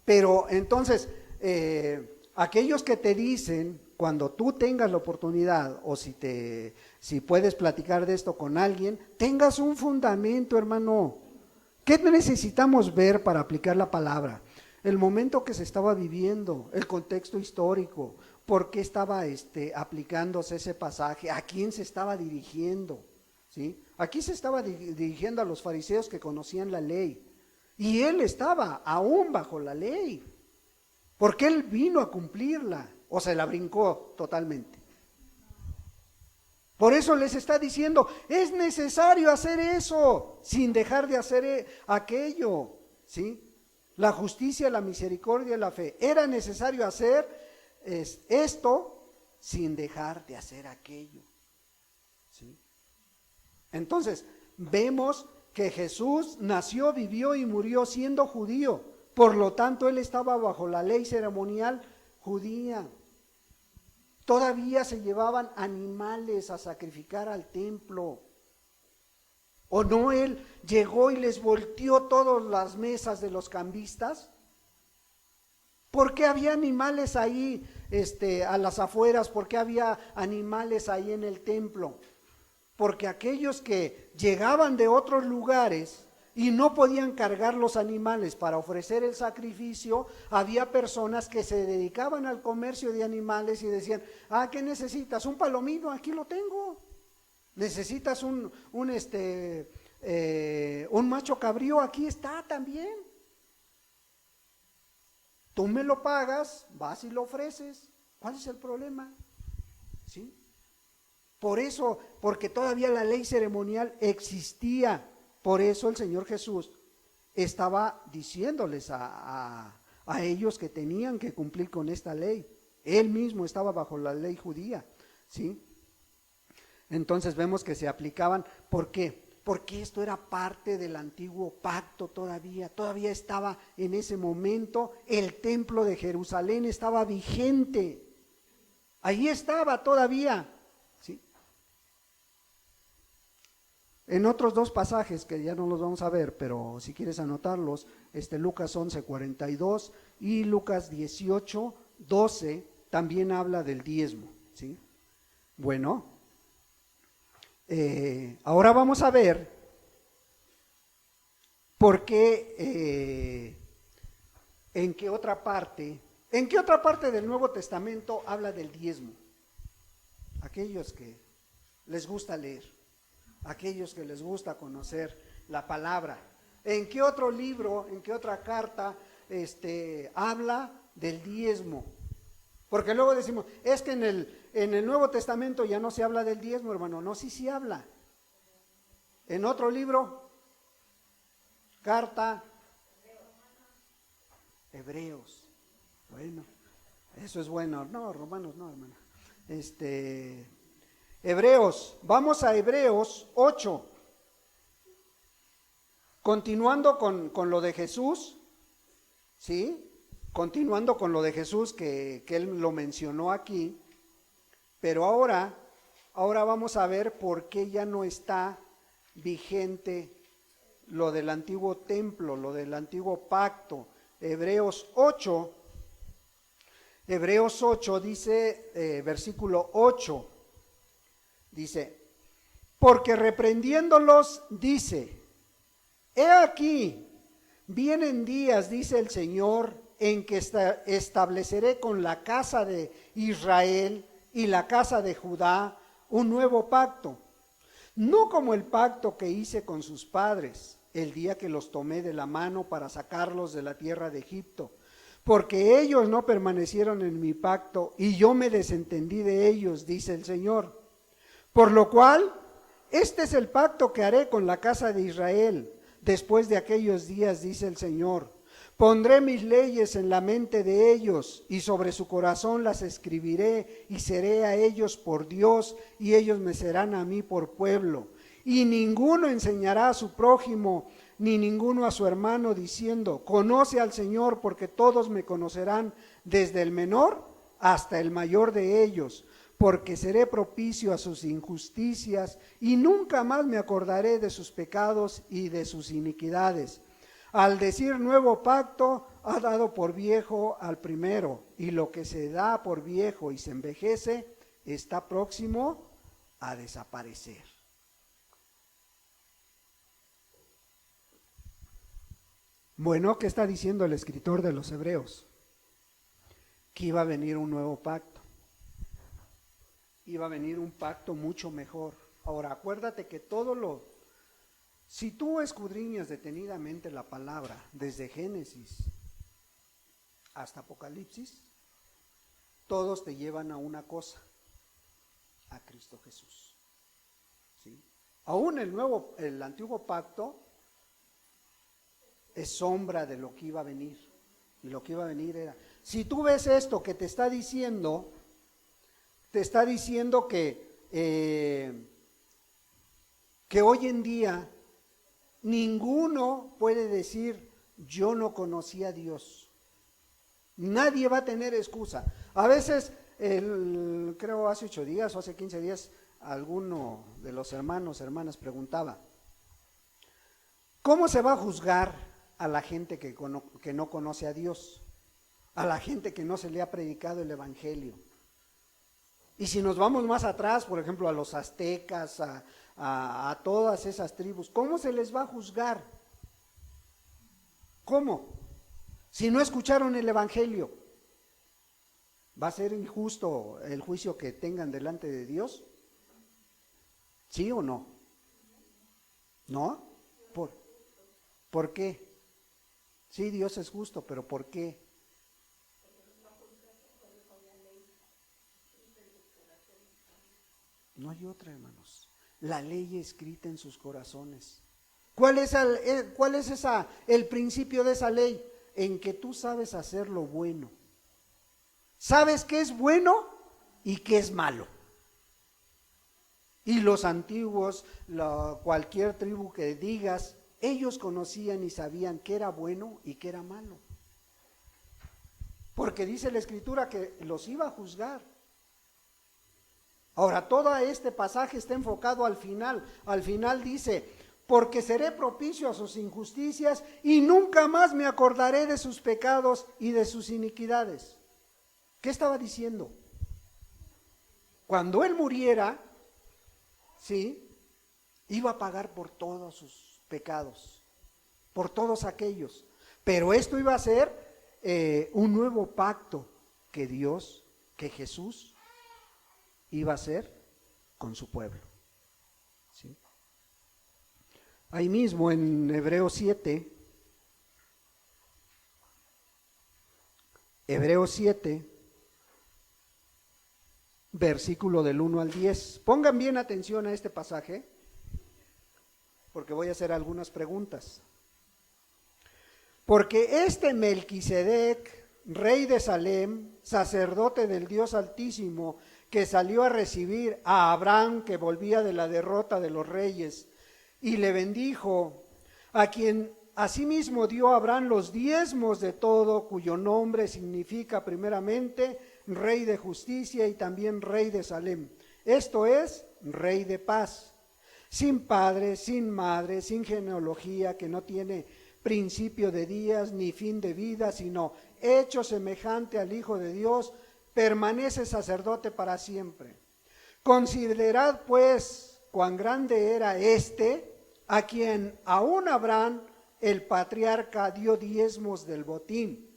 Pero entonces, aquellos que te dicen, cuando tú tengas la oportunidad, o si puedes platicar de esto con alguien, tengas un fundamento, hermano. ¿Qué necesitamos ver para aplicar la palabra? El momento que se estaba viviendo, el contexto histórico, por qué estaba aplicándose ese pasaje, a quién se estaba dirigiendo, ¿sí? Aquí se estaba dirigiendo a los fariseos que conocían la ley, y él estaba aún bajo la ley, porque él vino a cumplirla, o se la brincó totalmente. Por eso les está diciendo, es necesario hacer eso, sin dejar de hacer aquello, ¿sí? La justicia, la misericordia y la fe. Era necesario hacer esto sin dejar de hacer aquello, ¿sí? Entonces, vemos que Jesús nació, vivió y murió siendo judío. Por lo tanto, él estaba bajo la ley ceremonial judía. Todavía se llevaban animales a sacrificar al templo. ¿O no él llegó y les volteó todas las mesas de los cambistas? ¿Por qué había animales ahí a las afueras? ¿Por qué había animales ahí en el templo? Porque aquellos que llegaban de otros lugares y no podían cargar los animales para ofrecer el sacrificio, había personas que se dedicaban al comercio de animales y decían, ¿qué necesitas? ¿Un palomino? Aquí lo tengo. ¿Necesitas un macho cabrío? Aquí está también. Tú me lo pagas, vas y lo ofreces. ¿Cuál es el problema? ¿Sí? Por eso, porque todavía la ley ceremonial existía. Por eso el Señor Jesús estaba diciéndoles a ellos que tenían que cumplir con esta ley. Él mismo estaba bajo la ley judía, ¿sí? Entonces vemos que se aplicaban. ¿Por qué? Porque esto era parte del antiguo pacto todavía estaba en ese momento, el templo de Jerusalén estaba vigente, ahí estaba todavía, ¿sí? En otros dos pasajes que ya no los vamos a ver, pero si quieres anotarlos, Lucas 11:42 y Lucas 18:12 también habla del diezmo, ¿sí? Bueno, ahora vamos a ver por qué, en qué otra parte del Nuevo Testamento habla del diezmo. Aquellos que les gusta leer, aquellos que les gusta conocer la palabra, ¿en qué otro libro, en qué otra carta habla del diezmo? Porque luego decimos, es que en el Nuevo Testamento ya no se habla del diezmo, hermano. No, sí habla. En otro libro, carta, Hebreos. Bueno, eso es bueno. No, Romanos no, hermano. Hebreos, vamos a Hebreos 8. Continuando con lo de Jesús, ¿sí? Continuando con lo de Jesús que él lo mencionó aquí, pero ahora vamos a ver por qué ya no está vigente lo del antiguo templo, lo del antiguo pacto. Hebreos 8 dice, versículo 8, dice, porque reprendiéndolos dice, he aquí, vienen días, dice el Señor, en que estableceré con la casa de Israel y la casa de Judá un nuevo pacto, no como el pacto que hice con sus padres el día que los tomé de la mano para sacarlos de la tierra de Egipto, porque ellos no permanecieron en mi pacto y yo me desentendí de ellos, dice el Señor. Por lo cual, este es el pacto que haré con la casa de Israel. después de aquellos días, dice el Señor. Pondré mis leyes en la mente de ellos y sobre su corazón las escribiré y seré a ellos por Dios y ellos me serán a mí por pueblo. Y ninguno enseñará a su prójimo ni ninguno a su hermano diciendo, conoce al Señor, porque todos me conocerán desde el menor hasta el mayor de ellos, porque seré propicio a sus injusticias y nunca más me acordaré de sus pecados y de sus iniquidades. Al decir nuevo pacto, ha dado por viejo al primero, y lo que se da por viejo y se envejece está próximo a desaparecer. Bueno, ¿qué está diciendo el escritor de los Hebreos? Que iba a venir un nuevo pacto. Iba a venir un pacto mucho mejor. Ahora, acuérdate que si tú escudriñas detenidamente la palabra, desde Génesis hasta Apocalipsis, todos te llevan a una cosa, a Cristo Jesús. ¿Sí? Aún el antiguo pacto es sombra de lo que iba a venir. Y lo que iba a venir era, si tú ves esto que te está diciendo que hoy en día ninguno puede decir, yo no conocí a Dios. Nadie va a tener excusa. A veces, creo hace 8 días o hace 15 días, alguno de los hermanas preguntaba, ¿cómo se va a juzgar a la gente que no conoce a Dios? A la gente que no se le ha predicado el evangelio. Y si nos vamos más atrás, por ejemplo, a los aztecas, a todas esas tribus, ¿cómo se les va a juzgar? ¿Cómo? Si no escucharon el evangelio, ¿va a ser injusto el juicio que tengan delante de Dios? ¿Sí o no? ¿No? ¿Por qué? Sí, Dios es justo, pero ¿por qué? No hay otra, hermanos. La ley escrita en sus corazones. ¿Cuál es el principio de esa ley? En que tú sabes hacer lo bueno. Sabes qué es bueno y qué es malo. Y los antiguos, cualquier tribu que digas, ellos conocían y sabían qué era bueno y qué era malo. Porque dice la Escritura que los iba a juzgar. Ahora, todo este pasaje está enfocado al final. Al final dice, porque seré propicio a sus injusticias y nunca más me acordaré de sus pecados y de sus iniquidades. ¿Qué estaba diciendo? Cuando él muriera, ¿sí?, iba a pagar por todos sus pecados, por todos aquellos. Pero esto iba a ser un nuevo pacto que Jesús iba a hacer con su pueblo. ¿Sí? Ahí mismo en Hebreos 7, versículo del 1 al 10. Pongan bien atención a este pasaje, porque voy a hacer algunas preguntas. Porque este Melquisedec, rey de Salem, sacerdote del Dios Altísimo, que salió a recibir a Abraham, que volvía de la derrota de los reyes, y le bendijo, a quien asimismo dio a Abraham los diezmos de todo, cuyo nombre significa primeramente Rey de Justicia y también Rey de Salem. Esto es, Rey de Paz, sin padre, sin madre, sin genealogía, que no tiene principio de días ni fin de vida, sino hecho semejante al Hijo de Dios, permanece sacerdote para siempre. Considerad pues cuán grande era a quien aún Abraham el patriarca dio diezmos del botín.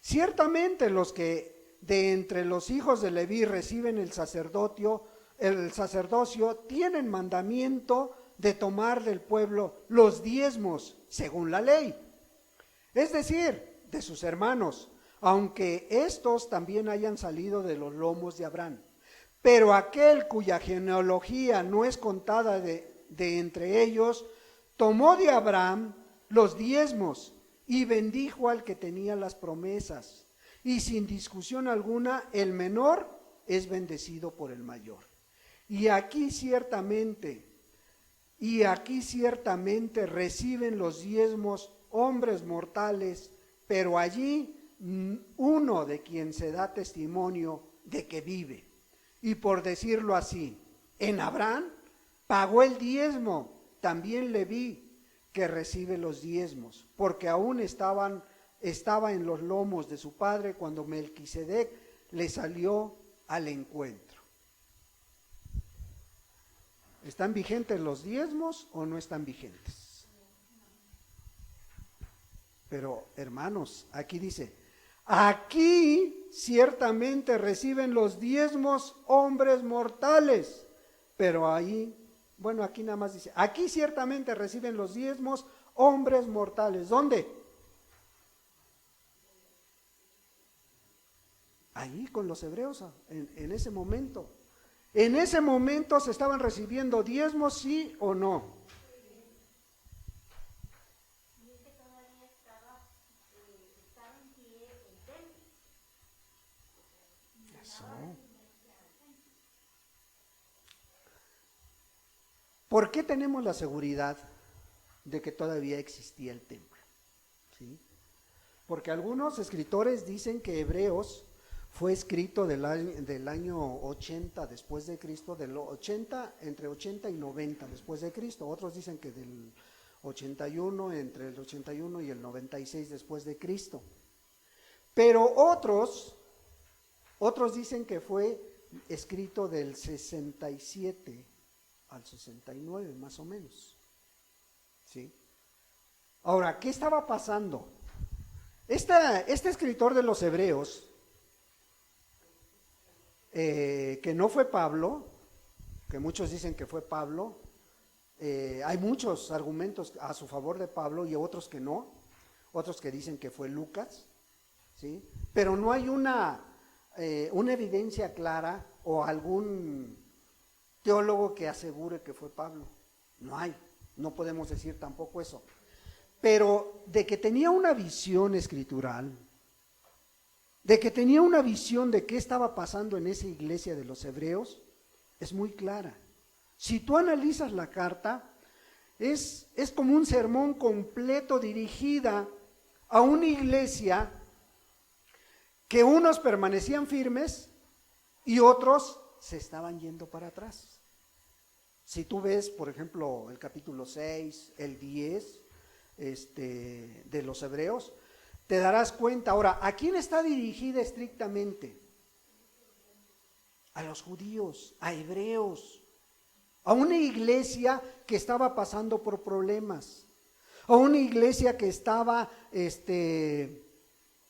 Ciertamente los que de entre los hijos de Leví reciben el sacerdocio tienen mandamiento de tomar del pueblo los diezmos según la ley, es decir, de sus hermanos, aunque estos también hayan salido de los lomos de Abraham. Pero aquel cuya genealogía no es contada de entre ellos, tomó de Abraham los diezmos, y bendijo al que tenía las promesas. Y sin discusión alguna, el menor es bendecido por el mayor. Y aquí ciertamente reciben los diezmos hombres mortales, pero allí uno de quien se da testimonio de que vive. Y por decirlo así, en Abraham pagó el diezmo, también Leví, que recibe los diezmos, porque aún estaba en los lomos de su padre cuando Melquisedec le salió al encuentro. ¿Están vigentes los diezmos o no están vigentes? Pero hermanos, aquí dice, aquí ciertamente reciben los diezmos hombres mortales, pero ahí, bueno, aquí nada más dice, aquí ciertamente reciben los diezmos hombres mortales. ¿Dónde? Ahí con los hebreos, en ese momento. En ese momento se estaban recibiendo diezmos, ¿sí o no? Eso. ¿Por qué tenemos la seguridad de que todavía existía el templo? ¿Sí? Porque algunos escritores dicen que Hebreos fue escrito del año 80 después de Cristo, entre 80 y 90 después de Cristo. Otros dicen que del 81, entre el 81 y el 96 después de Cristo. Pero otros dicen que fue escrito del 67 al 69, más o menos. ¿Sí? Ahora, ¿qué estaba pasando? Este escritor de los Hebreos, que no fue Pablo, que muchos dicen que fue Pablo, hay muchos argumentos a su favor de Pablo y otros que no, otros que dicen que fue Lucas, ¿sí? Pero no hay una evidencia clara o algún teólogo que asegure que fue Pablo. No hay, no podemos decir tampoco eso. Pero de que tenía una visión escritural, de que tenía una visión de qué estaba pasando en esa iglesia de los hebreos, es muy clara. Si tú analizas la carta, es como un sermón completo dirigida a una iglesia que unos permanecían firmes y otros se estaban yendo para atrás. Si tú ves, por ejemplo, el capítulo 6, el 10 de los Hebreos, te darás cuenta. Ahora, ¿a quién está dirigida estrictamente? A los judíos, a hebreos, a una iglesia que estaba pasando por problemas, a una iglesia que estaba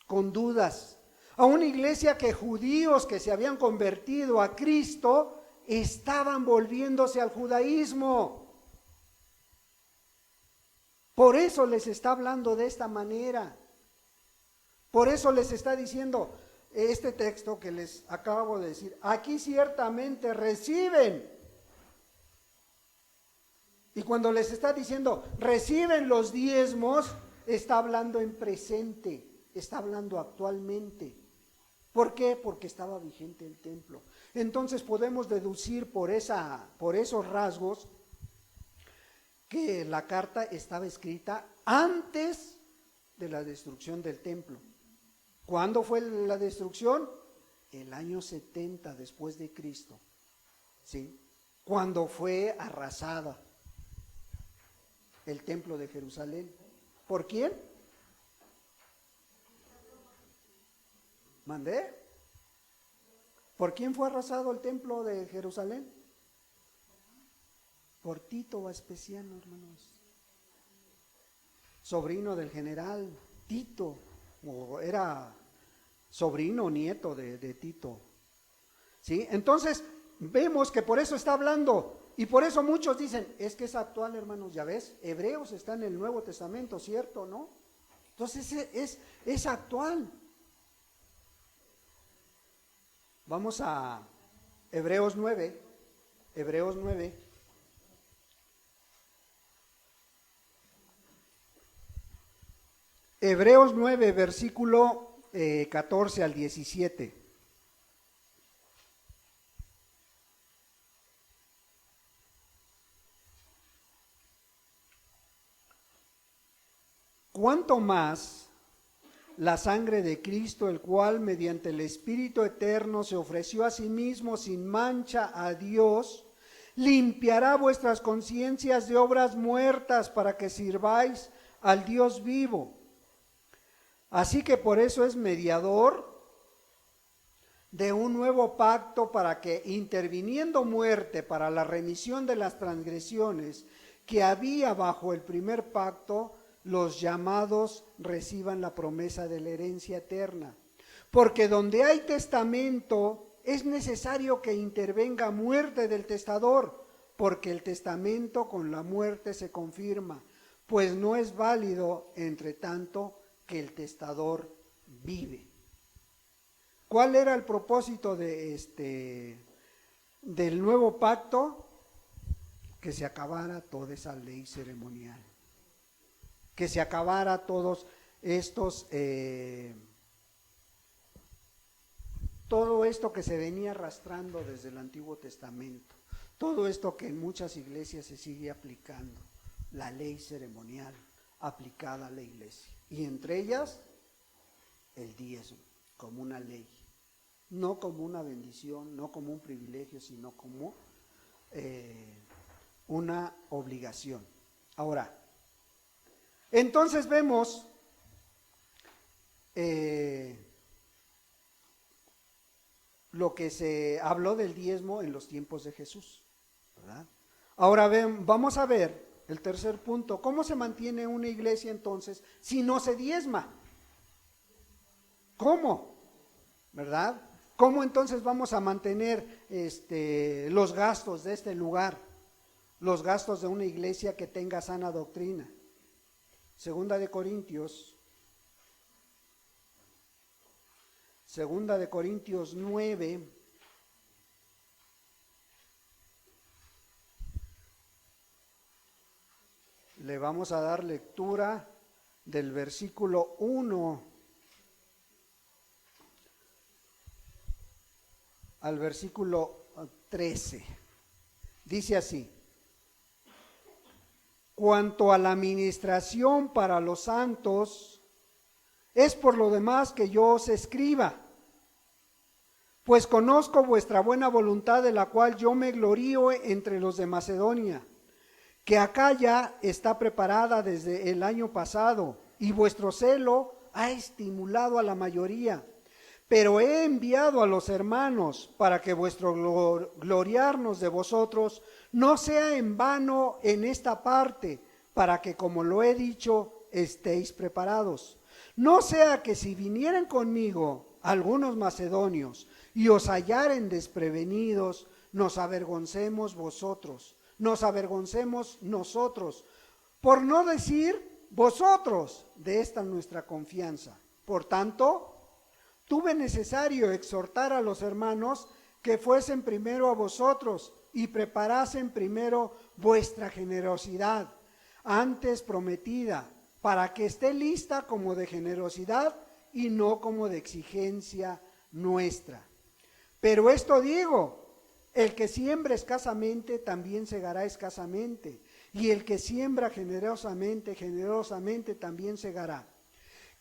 con dudas, a una iglesia que judíos que se habían convertido a Cristo estaban volviéndose al judaísmo. Por eso les está hablando de esta manera. Por eso les está diciendo este texto que les acabo de decir. Aquí ciertamente reciben. Y cuando les está diciendo reciben los diezmos, está hablando en presente, está hablando actualmente. ¿Por qué? Porque estaba vigente el templo. Entonces podemos deducir por esos rasgos que la carta estaba escrita antes de la destrucción del templo. ¿Cuándo fue la destrucción? El año 70 después de Cristo, ¿sí? Cuando fue arrasada el templo de Jerusalén. ¿Por quién? ¿Mandé? ¿Por quién fue arrasado el templo de Jerusalén? Por Tito Vespasiano, hermanos. Sobrino del general Tito, o era sobrino o nieto de Tito. ¿Sí? Entonces, vemos que por eso está hablando. Y por eso muchos dicen, es que es actual, hermanos, ya ves, Hebreos está en el Nuevo Testamento, ¿cierto? ¿No? Entonces es actual. Vamos a Hebreos 9, Hebreos 9. Hebreos 9, versículo 14 al 17. ¿Cuánto más la sangre de Cristo, el cual mediante el Espíritu eterno se ofreció a sí mismo sin mancha a Dios, limpiará vuestras conciencias de obras muertas para que sirváis al Dios vivo? Así que por eso es mediador de un nuevo pacto, para que, interviniendo muerte para la remisión de las transgresiones que había bajo el primer pacto, los llamados reciban la promesa de la herencia eterna. Porque donde hay testamento es necesario que intervenga muerte del testador, porque el testamento con la muerte se confirma, pues no es válido entre tanto que el testador vive. ¿Cuál era el propósito del nuevo pacto? Que se acabara toda esa ley ceremonial, que se acabara todos estos, todo esto que se venía arrastrando desde el Antiguo Testamento, todo esto que en muchas iglesias se sigue aplicando, la ley ceremonial aplicada a la iglesia, y entre ellas el diezmo, como una ley, no como una bendición, no como un privilegio, sino como una obligación. Ahora, entonces vemos lo que se habló del diezmo en los tiempos de Jesús, ¿verdad? Ahora vamos a ver el tercer punto. ¿Cómo se mantiene una iglesia entonces si no se diezma? ¿Cómo? ¿Verdad? ¿Cómo entonces vamos a mantener los gastos de este lugar? Los gastos de una iglesia que tenga sana doctrina. Segunda de Corintios 9. Le vamos a dar lectura del versículo 1 al versículo 13. Dice así: cuanto a la administración para los santos, es por lo demás que yo os escriba, pues conozco vuestra buena voluntad, de la cual yo me glorío entre los de Macedonia, que acá ya está preparada desde el año pasado, y vuestro celo ha estimulado a la mayoría. Pero he enviado a los hermanos para que vuestro gloriarnos de vosotros no sea en vano en esta parte, para que, como lo he dicho, estéis preparados. No sea que si vinieren conmigo algunos macedonios y os hallaren desprevenidos, nos avergoncemos nosotros, por no decir vosotros, de esta nuestra confianza. Por tanto, tuve necesario exhortar a los hermanos que fuesen primero a vosotros y preparasen primero vuestra generosidad, antes prometida, para que esté lista como de generosidad y no como de exigencia nuestra. Pero esto digo: el que siembra escasamente también segará escasamente, y el que siembra generosamente, generosamente también segará.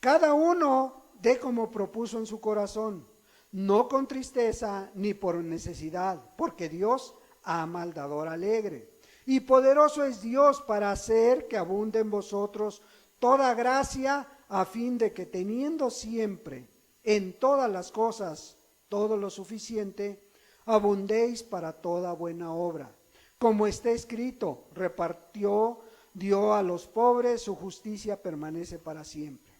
Cada uno dé como propuso en su corazón, no con tristeza ni por necesidad, porque Dios ama al dador alegre. Y poderoso es Dios para hacer que abunde en vosotros toda gracia, a fin de que, teniendo siempre en todas las cosas todo lo suficiente, abundéis para toda buena obra. Como está escrito: repartió, dio a los pobres, su justicia permanece para siempre.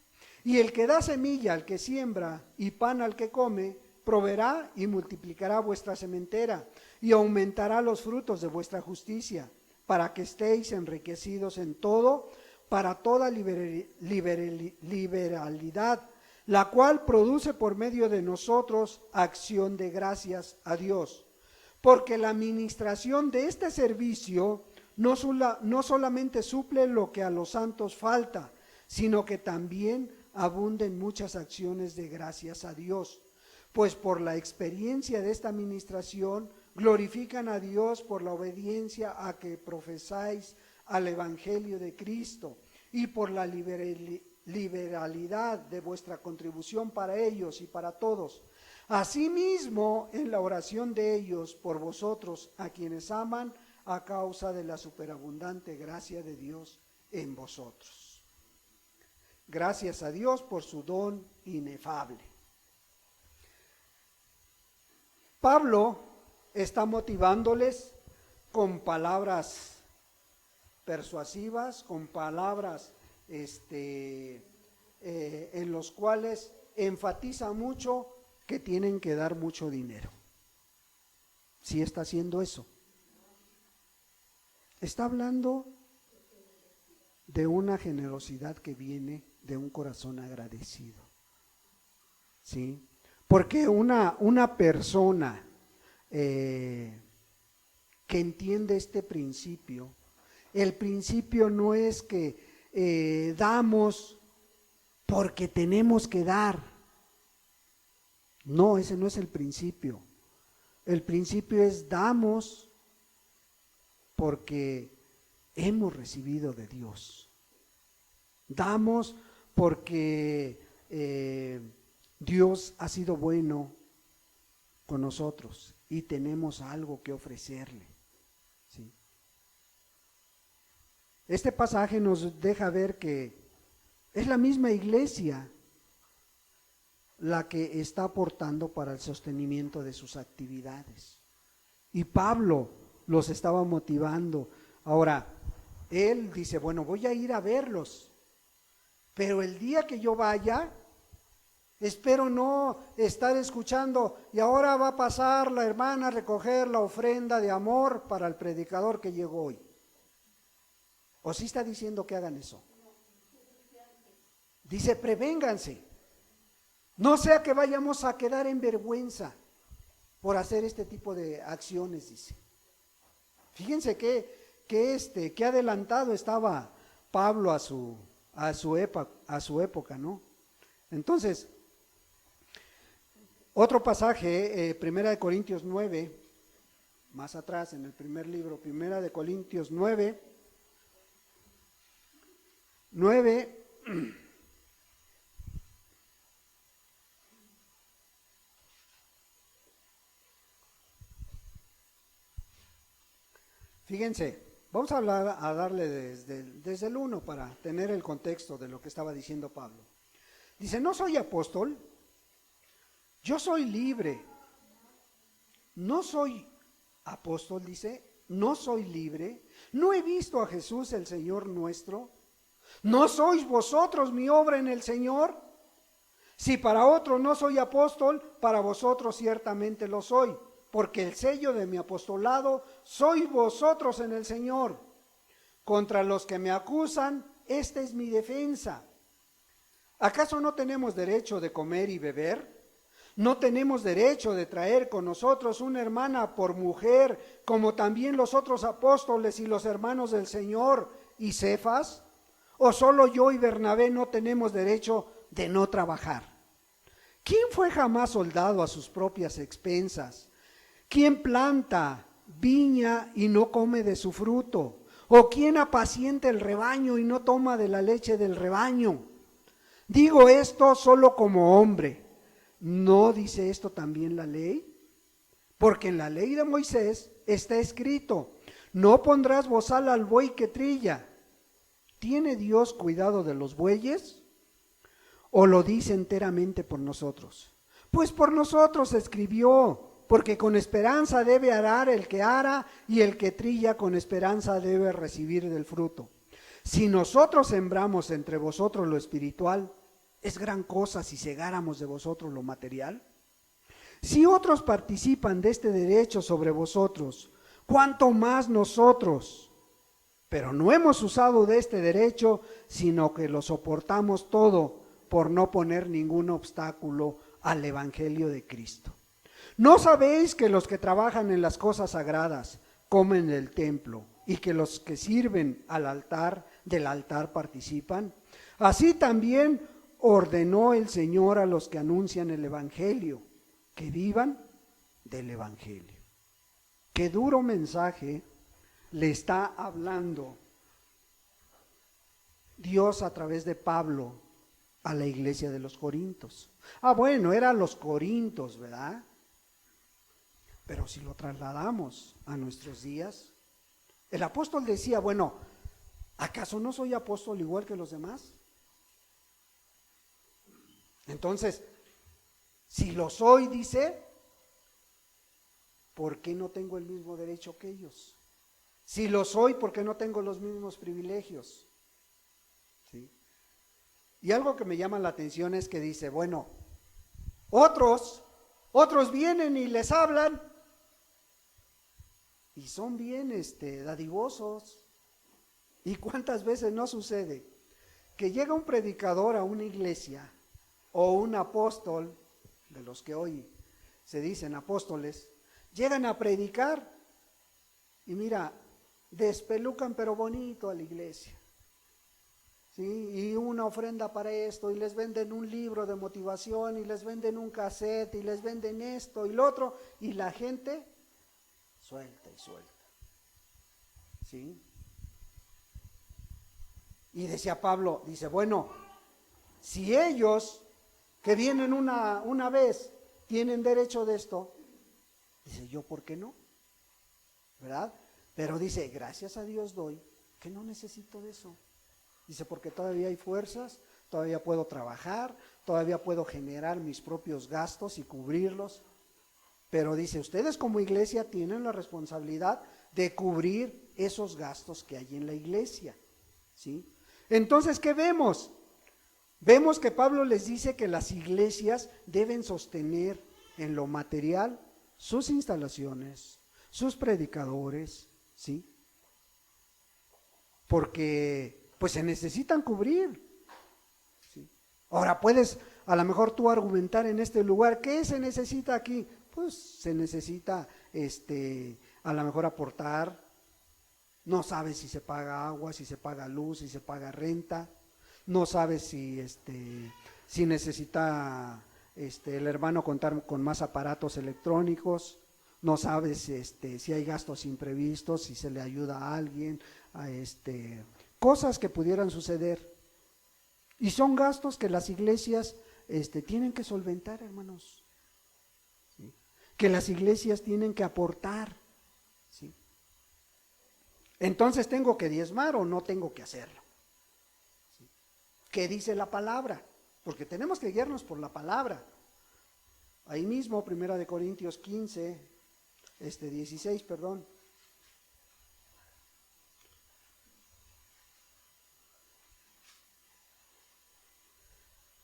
Y el que da semilla al que siembra y pan al que come, proveerá y multiplicará vuestra sementera y aumentará los frutos de vuestra justicia, para que estéis enriquecidos en todo, para toda liberalidad, la cual produce por medio de nosotros acción de gracias a Dios. Porque la administración de este servicio no solamente suple lo que a los santos falta, sino que también abunden muchas acciones de gracias a Dios, pues por la experiencia de esta administración glorifican a Dios por la obediencia a que profesáis al Evangelio de Cristo y por la liberalidad de vuestra contribución para ellos y para todos. Asimismo, en la oración de ellos por vosotros, a quienes aman, a causa de la superabundante gracia de Dios en vosotros. Gracias a Dios por su don inefable. Pablo está motivándoles con palabras persuasivas, con palabras en los cuales enfatiza mucho que tienen que dar mucho dinero. ¿Sí está haciendo eso? Está hablando de una generosidad que viene de un corazón agradecido. ¿Sí? Porque una persona que entiende este principio, el principio no es que damos porque tenemos que dar. No, ese no es el principio. El principio es damos porque hemos recibido de Dios. Damos porque Dios ha sido bueno con nosotros y tenemos algo que ofrecerle. ¿Sí? Este pasaje nos deja ver que es la misma iglesia la que está aportando para el sostenimiento de sus actividades. Y Pablo los estaba motivando. Ahora, él dice, bueno, voy a ir a verlos, pero el día que yo vaya, espero no estar escuchando, y ahora va a pasar la hermana a recoger la ofrenda de amor para el predicador que llegó hoy. ¿O sí está diciendo que hagan eso? Dice, prevénganse. No sea que vayamos a quedar en vergüenza por hacer este tipo de acciones, dice. Fíjense que adelantado estaba Pablo a su época, ¿no? Entonces, otro pasaje, Primera de Corintios 9, más atrás en el primer libro, Primera de Corintios 9, fíjense, vamos a darle desde el 1 para tener el contexto de lo que estaba diciendo Pablo. Dice, no soy apóstol, yo soy libre. No soy apóstol, dice, no soy libre. No he visto a Jesús el Señor nuestro. ¿No sois vosotros mi obra en el Señor? Si para otro no soy apóstol, para vosotros ciertamente lo soy, porque el sello de mi apostolado sois vosotros en el Señor. Contra los que me acusan, esta es mi defensa. ¿Acaso no tenemos derecho de comer y beber? ¿No tenemos derecho de traer con nosotros una hermana por mujer, como también los otros apóstoles y los hermanos del Señor y Cefas? ¿O solo yo y Bernabé no tenemos derecho de no trabajar? ¿Quién fue jamás soldado a sus propias expensas? ¿Quién planta viña y no come de su fruto? ¿O quién apacienta el rebaño y no toma de la leche del rebaño? Digo esto solo como hombre. ¿No dice esto también la ley? Porque en la ley de Moisés está escrito, no pondrás bozal al buey que trilla. ¿Tiene Dios cuidado de los bueyes? ¿O lo dice enteramente por nosotros? Pues por nosotros escribió, porque con esperanza debe arar el que ara, y el que trilla con esperanza debe recibir del fruto. Si nosotros sembramos entre vosotros lo espiritual, ¿es gran cosa si segáramos de vosotros lo material? Si otros participan de este derecho sobre vosotros, ¿cuánto más nosotros? Pero no hemos usado de este derecho, sino que lo soportamos todo por no poner ningún obstáculo al Evangelio de Cristo. ¿No sabéis que los que trabajan en las cosas sagradas comen del templo y que los que sirven al altar del altar participan? Así también ordenó el Señor a los que anuncian el Evangelio, que vivan del Evangelio. Qué duro mensaje le está hablando Dios a través de Pablo a la iglesia de los Corintios. Bueno, eran los Corintios, ¿verdad? Pero si lo trasladamos a nuestros días, el apóstol decía, bueno, ¿acaso no soy apóstol igual que los demás? Entonces, si lo soy, dice, ¿por qué no tengo el mismo derecho que ellos? Si lo soy, ¿por qué no tengo los mismos privilegios? ¿Sí? Y algo que me llama la atención es que dice, bueno, otros vienen y les hablan y son bien dadivosos. ¿Y cuántas veces no sucede que llega un predicador a una iglesia o un apóstol, de los que hoy se dicen apóstoles, llegan a predicar y mira, despelucan pero bonito a la iglesia, ¿sí? Y una ofrenda para esto, y les venden un libro de motivación, y les venden un cassette, y les venden esto y lo otro, y la gente suelta y suelta, ¿sí? Y decía Pablo, dice, bueno, si ellos que vienen una vez tienen derecho de esto, dice, yo ¿por qué no? ¿Verdad? Pero dice, gracias a Dios doy que no necesito de eso. Dice, porque todavía hay fuerzas, todavía puedo trabajar, todavía puedo generar mis propios gastos y cubrirlos. Pero dice, ustedes como iglesia tienen la responsabilidad de cubrir esos gastos que hay en la iglesia, ¿sí? Entonces, ¿qué vemos? Vemos que Pablo les dice que las iglesias deben sostener en lo material sus instalaciones, sus predicadores, ¿sí? Porque pues se necesitan cubrir, ¿sí? Ahora puedes a lo mejor tú argumentar en este lugar, ¿qué se necesita aquí? Pues se necesita a lo mejor aportar, no sabes si se paga agua, si se paga luz, si se paga renta, no sabes si necesita el hermano contar con más aparatos electrónicos, no sabes si hay gastos imprevistos, si se le ayuda a alguien, cosas que pudieran suceder. Y son gastos que las iglesias tienen que solventar, hermanos, ¿sí? Que las iglesias tienen que aportar, ¿sí? Entonces, ¿tengo que diezmar o no tengo que hacerlo? ¿Sí? ¿Qué dice la palabra? Porque tenemos que guiarnos por la palabra. Ahí mismo, 1 Corintios 15, 16, perdón.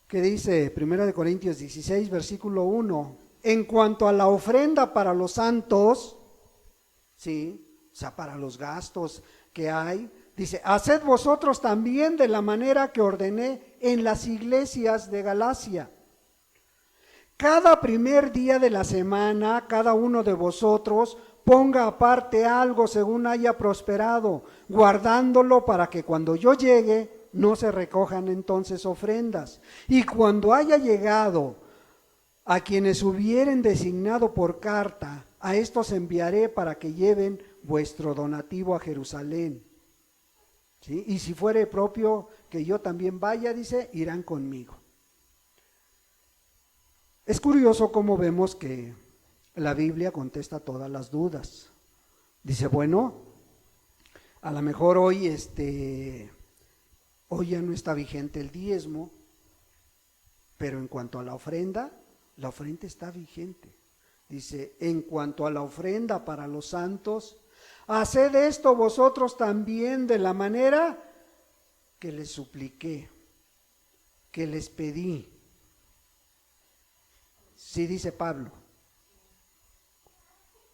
¿Qué dice 1 Corintios 16, versículo 1? En cuanto a la ofrenda para los santos, ¿sí? O sea, para los gastos que hay, dice, haced vosotros también de la manera que ordené en las iglesias de Galacia. Cada primer día de la semana, cada uno de vosotros ponga aparte algo según haya prosperado, guardándolo para que cuando yo llegue no se recojan entonces ofrendas. Y cuando haya llegado a quienes hubieren designado por carta, a estos enviaré para que lleven vuestro donativo a Jerusalén, ¿sí? Y si fuere propio que yo también vaya, dice, irán conmigo. Es curioso cómo vemos que la Biblia contesta todas las dudas. Dice, bueno, a lo mejor hoy ya no está vigente el diezmo, pero en cuanto a la ofrenda está vigente. Dice, en cuanto a la ofrenda para los santos, haced esto vosotros también de la manera que les supliqué, que les pedí. Sí, dice Pablo.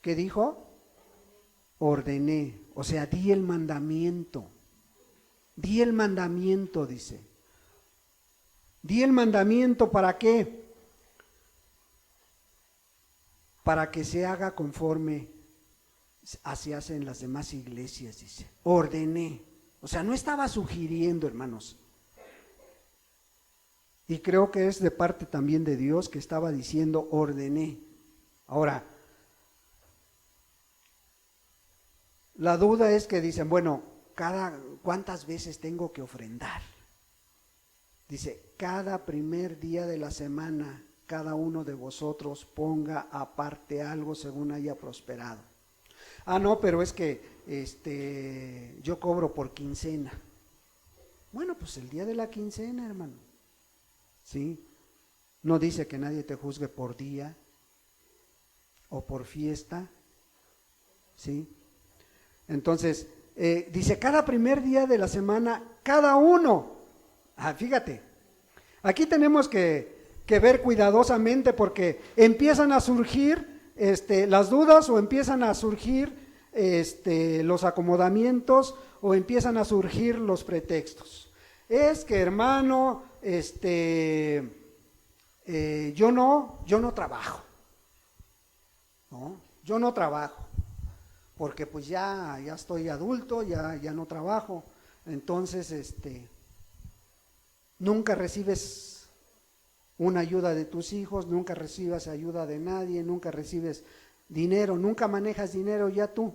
¿Qué dijo? Ordené, o sea, di el mandamiento. Di el mandamiento, dice. Di el mandamiento, ¿para qué? Para que se haga conforme así hacen las demás iglesias, dice. Ordené. O sea, no estaba sugiriendo, hermanos. Y creo que es de parte también de Dios que estaba diciendo, ordené. Ahora, la duda es que dicen, bueno, ¿cuántas veces tengo que ofrendar? Dice, cada primer día de la semana, cada uno de vosotros ponga aparte algo según haya prosperado. Ah, no, pero es que yo cobro por quincena. Bueno, pues el día de la quincena, hermano. ¿Sí? No dice que nadie te juzgue por día o por fiesta. ¿Sí? Entonces, dice, cada primer día de la semana, cada uno. Fíjate, aquí tenemos que ver cuidadosamente porque empiezan a surgir las dudas o empiezan a surgir los acomodamientos o empiezan a surgir los pretextos. Es que, hermano, yo no trabajo, ¿no? Yo no trabajo, porque pues ya estoy adulto, ya no trabajo, entonces nunca recibes una ayuda de tus hijos, nunca recibes ayuda de nadie, nunca recibes dinero, nunca manejas dinero ya tú.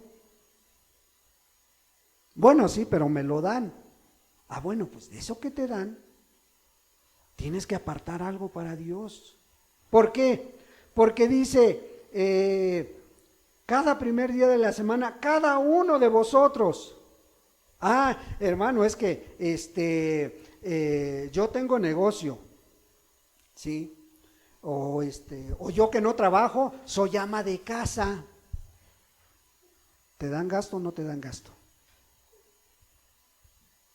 Bueno, sí, pero me lo dan. Bueno, pues de eso que te dan, tienes que apartar algo para Dios. ¿Por qué? Porque dice, cada primer día de la semana, cada uno de vosotros. Hermano, es que yo tengo negocio, ¿sí? O yo que no trabajo, soy ama de casa. ¿Te dan gasto o no te dan gasto?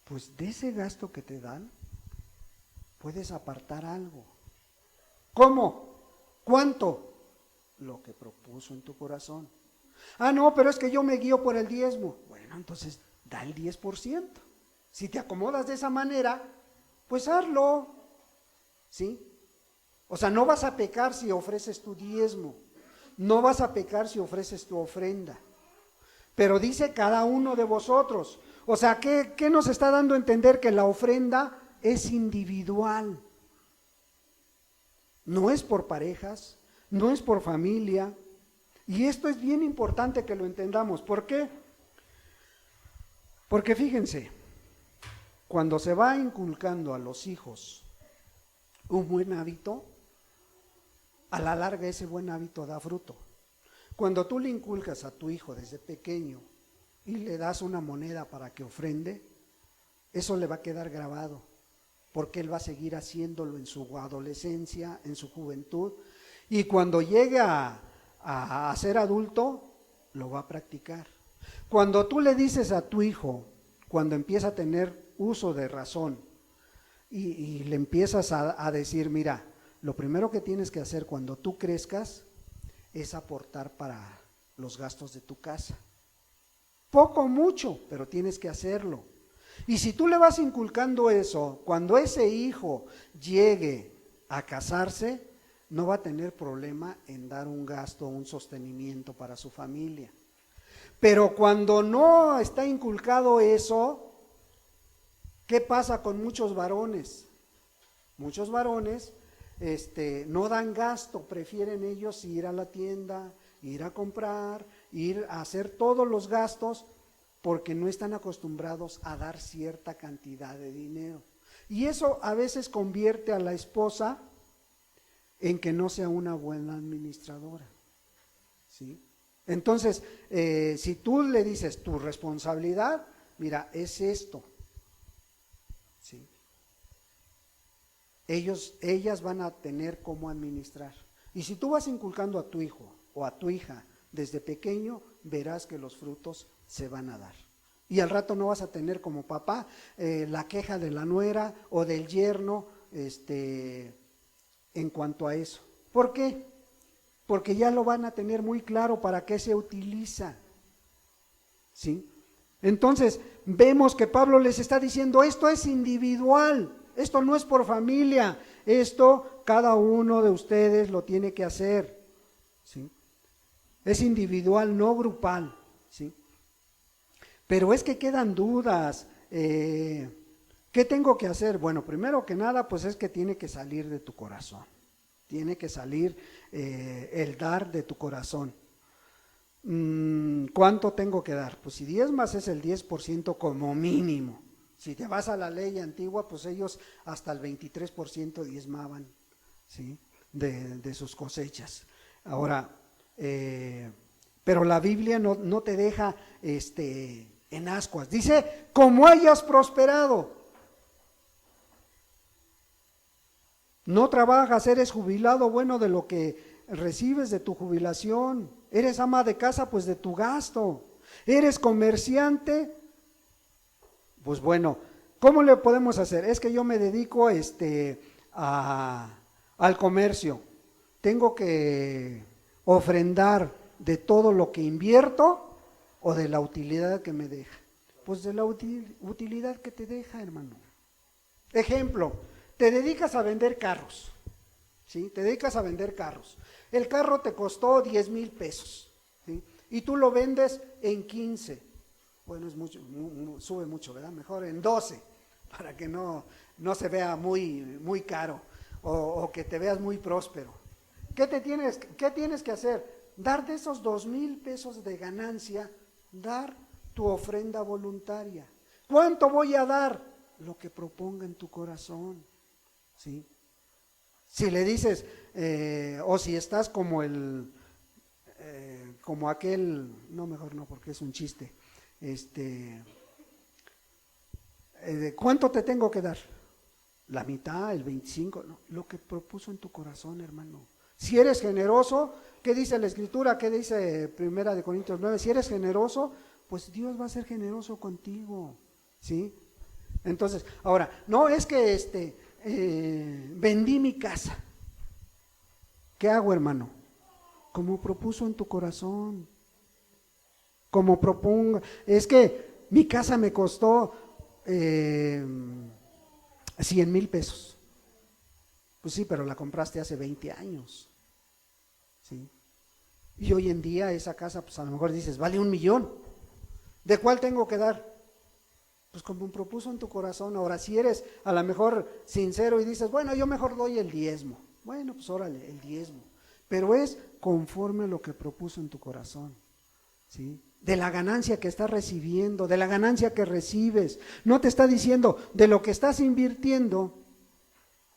Pues de ese gasto que te dan, puedes apartar algo. ¿Cómo? ¿Cuánto? Lo que propuso en tu corazón. No, pero es que yo me guío por el diezmo. Bueno, entonces da el 10%. Si te acomodas de esa manera, pues hazlo. ¿Sí? O sea, no vas a pecar si ofreces tu diezmo. No vas a pecar si ofreces tu ofrenda. Pero dice cada uno de vosotros. O sea, ¿qué nos está dando a entender? Que la ofrenda es individual. No es por parejas, no es por familia. Y esto es bien importante que lo entendamos. ¿Por qué? Porque fíjense, cuando se va inculcando a los hijos un buen hábito, a la larga ese buen hábito da fruto. Cuando tú le inculcas a tu hijo desde pequeño y le das una moneda para que ofrende, eso le va a quedar grabado, porque él va a seguir haciéndolo en su adolescencia, en su juventud, y cuando llegue a ser adulto, lo va a practicar. Cuando tú le dices a tu hijo, cuando empieza a tener uso de razón, y le empiezas a decir, mira, lo primero que tienes que hacer cuando tú crezcas es aportar para los gastos de tu casa. Poco o mucho, pero tienes que hacerlo. Y si tú le vas inculcando eso, cuando ese hijo llegue a casarse, no va a tener problema en dar un gasto, un sostenimiento para su familia. Pero cuando no está inculcado eso, ¿qué pasa con muchos varones? Muchos varones no dan gasto, prefieren ellos ir a la tienda, ir a comprar, ir a hacer todos los gastos, porque no están acostumbrados a dar cierta cantidad de dinero. Y eso a veces convierte a la esposa en que no sea una buena administradora, ¿sí? Entonces, si tú le dices tu responsabilidad, mira, es esto, ¿sí? Ellas van a tener cómo administrar. Y si tú vas inculcando a tu hijo o a tu hija desde pequeño, verás que los frutos se van a dar. Y al rato no vas a tener como papá la queja de la nuera o del yerno en cuanto a eso. ¿Por qué? Porque ya lo van a tener muy claro para qué se utiliza. ¿Sí? Entonces, vemos que Pablo les está diciendo, esto es individual, esto no es por familia, esto cada uno de ustedes lo tiene que hacer. ¿Sí? Es individual, no grupal. ¿Sí? Pero es que quedan dudas. ¿Qué ¿Qué tengo que hacer? Bueno, primero que nada, pues es que tiene que salir de tu corazón. Tiene que salir el dar de tu corazón. ¿Cuánto tengo que dar? Pues si diezmas es el 10% como mínimo. Si te vas a la ley antigua, pues ellos hasta el 23% diezmaban, ¿sí? de sus cosechas. Ahora, pero la Biblia no te deja en ascuas. Dice, como hayas prosperado. No trabajas, eres jubilado, bueno, de lo que recibes de tu jubilación. Eres ama de casa, pues de tu gasto. Eres comerciante, pues bueno, ¿cómo le podemos hacer? Es que yo me dedico al comercio. Tengo que ofrendar de todo lo que invierto o de la utilidad que me deja. Pues de la utilidad que te deja, hermano. Ejemplo, te dedicas a vender carros, ¿sí? Te dedicas a vender carros. El carro te costó 10,000 pesos, ¿sí? Y tú lo vendes en 15. Bueno, es mucho, sube mucho, ¿verdad? Mejor en 12, para que no se vea muy caro o que te veas muy próspero. ¿Qué tienes que hacer? Dar de esos 2,000 pesos de ganancia, dar tu ofrenda voluntaria. ¿Cuánto voy a dar? Lo que proponga en tu corazón, ¿sí? Si le dices, o si estás como como aquel, no, mejor no, porque es un chiste, ¿cuánto te tengo que dar? La mitad, el 25, no, lo que propuso en tu corazón, hermano. Si eres generoso, ¿qué dice la Escritura? ¿Qué dice 1 Corintios 9? Si eres generoso, pues Dios va a ser generoso contigo, ¿sí? Entonces, ahora, no es que vendí mi casa. ¿Qué hago, hermano? Como propuso en tu corazón. Como proponga. Es que mi casa me costó 100,000 pesos. Pues sí, pero la compraste hace 20 años. ¿Sí? Y hoy en día esa casa, pues a lo mejor dices, vale 1,000,000. ¿De cuál tengo que dar? Pues como propuso en tu corazón. Ahora, si eres a lo mejor sincero y dices, bueno, yo mejor doy el diezmo. Bueno, pues órale, el diezmo. Pero es conforme a lo que propuso en tu corazón, ¿sí? De la ganancia que estás recibiendo, de la ganancia que recibes. No te está diciendo de lo que estás invirtiendo.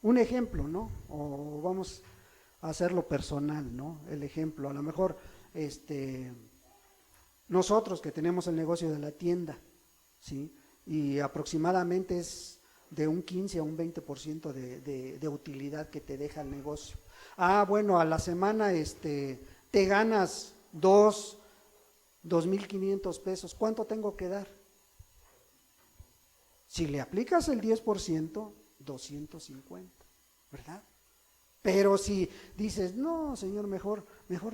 Un ejemplo, ¿no? O vamos a hacerlo personal, ¿no? El ejemplo, a lo mejor, nosotros que tenemos el negocio de la tienda, ¿sí? Y aproximadamente es de un 15 a un 20% de utilidad que te deja el negocio. Ah, bueno, a la semana te ganas 2,500 pesos. ¿Cuánto tengo que dar? Si le aplicas el 10%, 250, ¿verdad? Pero si dices, no, Señor, mejor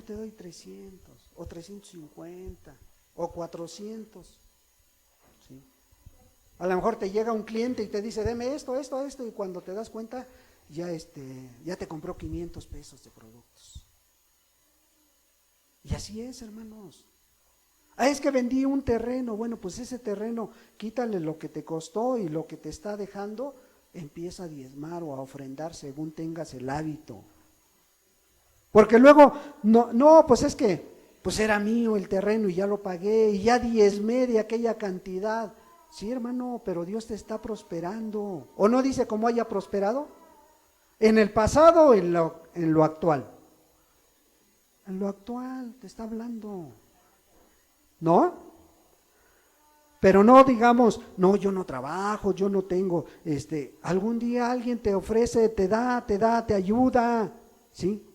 te doy 300 o 350 o 400, ¿sí? A lo mejor te llega un cliente y te dice, deme esto, y cuando te das cuenta, ya te compró 500 pesos de productos. Y así es, hermanos. Ah, es que vendí un terreno. Bueno, pues ese terreno, quítale lo que te costó y lo que te está dejando, empieza a diezmar o a ofrendar según tengas el hábito. Porque luego, no, pues es que, pues era mío el terreno y ya lo pagué y ya diezmé de aquella cantidad. Sí, hermano, pero Dios te está prosperando. ¿O no dice cómo haya prosperado? ¿En el pasado o en lo actual? En lo actual te está hablando, ¿no? Pero no digamos, no, yo no trabajo, yo no tengo, algún día alguien te ofrece, te da, te ayuda, ¿sí?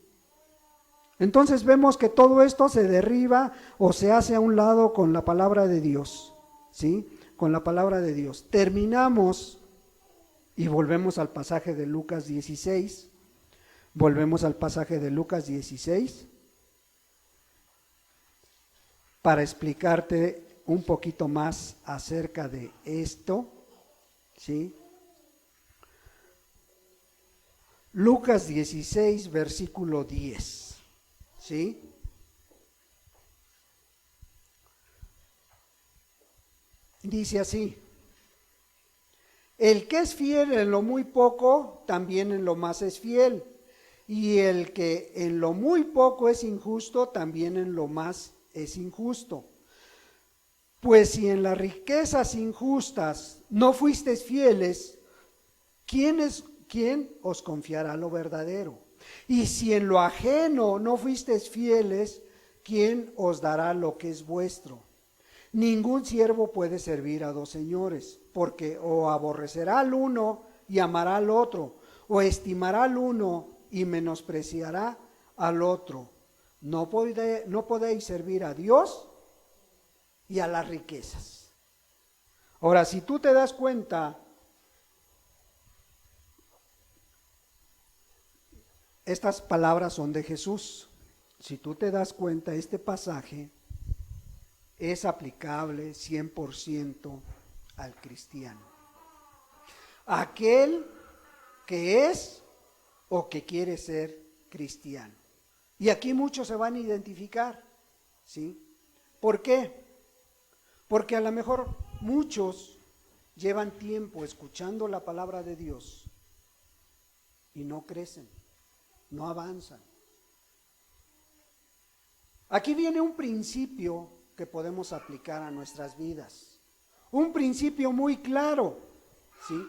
Entonces vemos que todo esto se derriba o se hace a un lado con la palabra de Dios, ¿sí? Con la palabra de Dios. Terminamos y volvemos al pasaje de Lucas 16. Volvemos al pasaje de Lucas 16 para explicarte un poquito más acerca de esto, ¿sí? Lucas 16, versículo 10, ¿sí? Dice así: El que es fiel en lo muy poco, también en lo más es fiel. Y el que en lo muy poco es injusto, también en lo más es injusto. Pues si en las riquezas injustas no fuisteis fieles, ¿quién os confiará lo verdadero? Y si en lo ajeno no fuisteis fieles, ¿quién os dará lo que es vuestro? Ningún siervo puede servir a dos señores, porque o aborrecerá al uno y amará al otro, o estimará al uno y menospreciará al otro. No podéis servir a Dios y a las riquezas. Ahora, si tú te das cuenta, estas palabras son de Jesús. Si tú te das cuenta, este pasaje es aplicable 100% al cristiano. Aquel que es o que quiere ser cristiano. Y aquí muchos se van a identificar, ¿sí? ¿Por qué? Porque a lo mejor muchos llevan tiempo escuchando la palabra de Dios y no crecen, no avanzan. Aquí viene un principio que podemos aplicar a nuestras vidas. Un principio muy claro, ¿sí?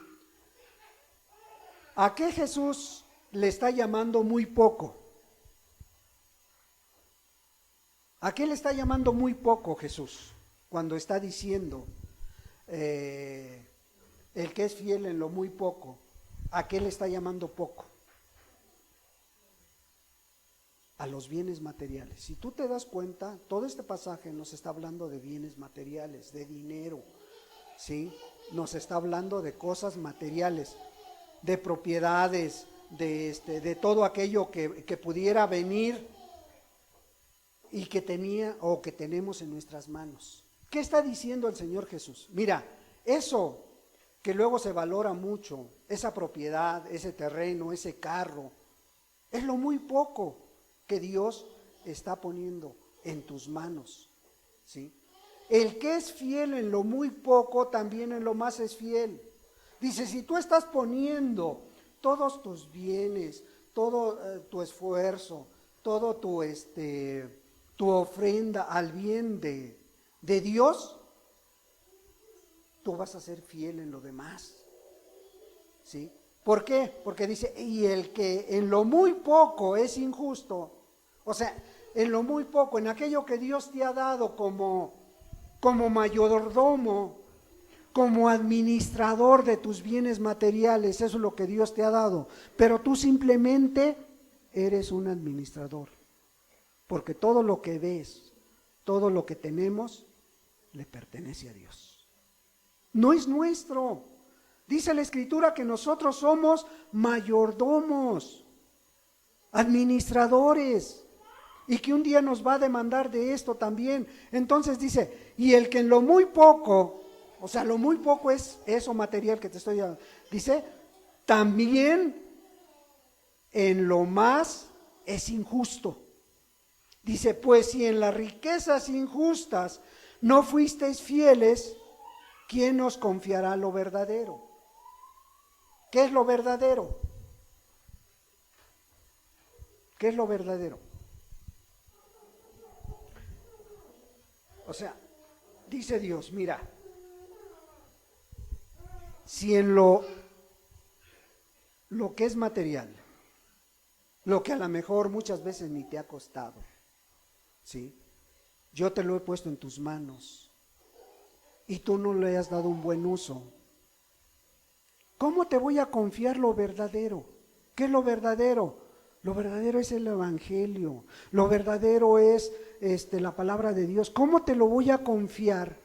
¿A qué Jesús le está llamando muy poco? ¿A qué le está llamando muy poco Jesús cuando está diciendo el que es fiel en lo muy poco? ¿A qué le está llamando poco? A los bienes materiales. Si tú te das cuenta, todo este pasaje nos está hablando de bienes materiales, de dinero, ¿sí? Nos está hablando de cosas materiales, de propiedades, de todo aquello que pudiera venir y que tenía o que tenemos en nuestras manos. ¿Qué está diciendo el Señor Jesús? Mira, eso que luego se valora mucho, esa propiedad, ese terreno, ese carro, es lo muy poco que Dios está poniendo en tus manos, ¿sí? El que es fiel en lo muy poco, también en lo más es fiel. Dice, si tú estás poniendo todos tus bienes, todo tu esfuerzo, todo tu ofrenda al bien de Dios, tú vas a ser fiel en lo demás, ¿sí? ¿Por qué? Porque dice, y el que en lo muy poco es injusto, o sea, en lo muy poco, en aquello que Dios te ha dado como mayordomo, como administrador de tus bienes materiales, eso es lo que Dios te ha dado, pero tú simplemente eres un administrador, porque todo lo que ves, todo lo que tenemos, le pertenece a Dios. No es nuestro. Dice la Escritura que nosotros somos mayordomos, administradores, y que un día nos va a demandar de esto también. Entonces dice, y el que en lo muy poco, o sea, lo muy poco es eso material que te estoy dando, dice, también en lo más es injusto. Dice, pues si en las riquezas injustas no fuisteis fieles, ¿quién os confiará lo verdadero? ¿Qué es lo verdadero? ¿Qué es lo verdadero? O sea, dice Dios, mira, si en lo que es material, lo que a lo mejor muchas veces ni te ha costado, ¿sí? Yo te lo he puesto en tus manos y tú no le has dado un buen uso. ¿Cómo te voy a confiar lo verdadero? ¿Qué es lo verdadero? Lo verdadero es el Evangelio, lo verdadero es la palabra de Dios. ¿Cómo te lo voy a confiar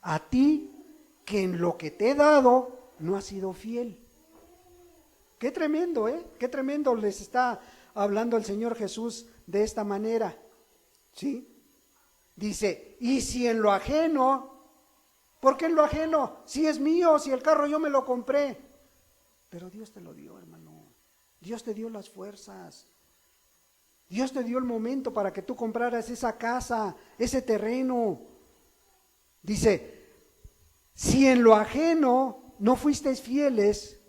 a ti que en lo que te he dado no has sido fiel? Qué tremendo, ¿eh? Qué tremendo les está hablando el Señor Jesús de esta manera, ¿sí? Dice, y si en lo ajeno, ¿por qué en lo ajeno? Si es mío, si el carro yo me lo compré. Pero Dios te lo dio, hermano. Dios te dio las fuerzas. Dios te dio el momento para que tú compraras esa casa, ese terreno. Dice, si en lo ajeno no fuisteis fieles,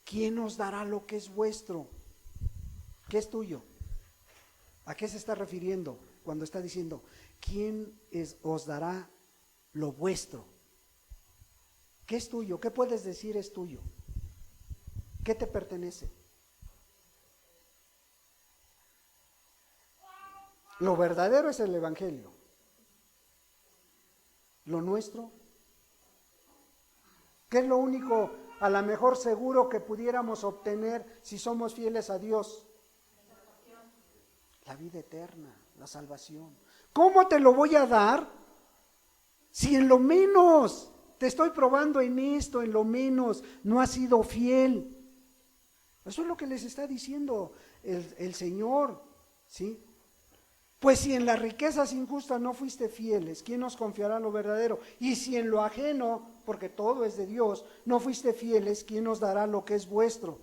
¿quién os dará lo que es vuestro? ¿Qué es tuyo? ¿A qué se está refiriendo cuando está diciendo, ¿quién os dará lo vuestro? ¿Qué es tuyo? ¿Qué puedes decir es tuyo? ¿Qué te pertenece? Lo verdadero es el Evangelio. Lo nuestro, ¿qué es lo único a lo mejor seguro que pudiéramos obtener si somos fieles a Dios? La vida eterna, la salvación. ¿Cómo te lo voy a dar si en lo menos te estoy probando en esto, en lo menos no has sido fiel? Eso es lo que les está diciendo el Señor, ¿sí? Pues si en las riquezas injustas no fuiste fieles, ¿quién nos confiará lo verdadero? Y si en lo ajeno, porque todo es de Dios, no fuiste fieles, ¿quién nos dará lo que es vuestro?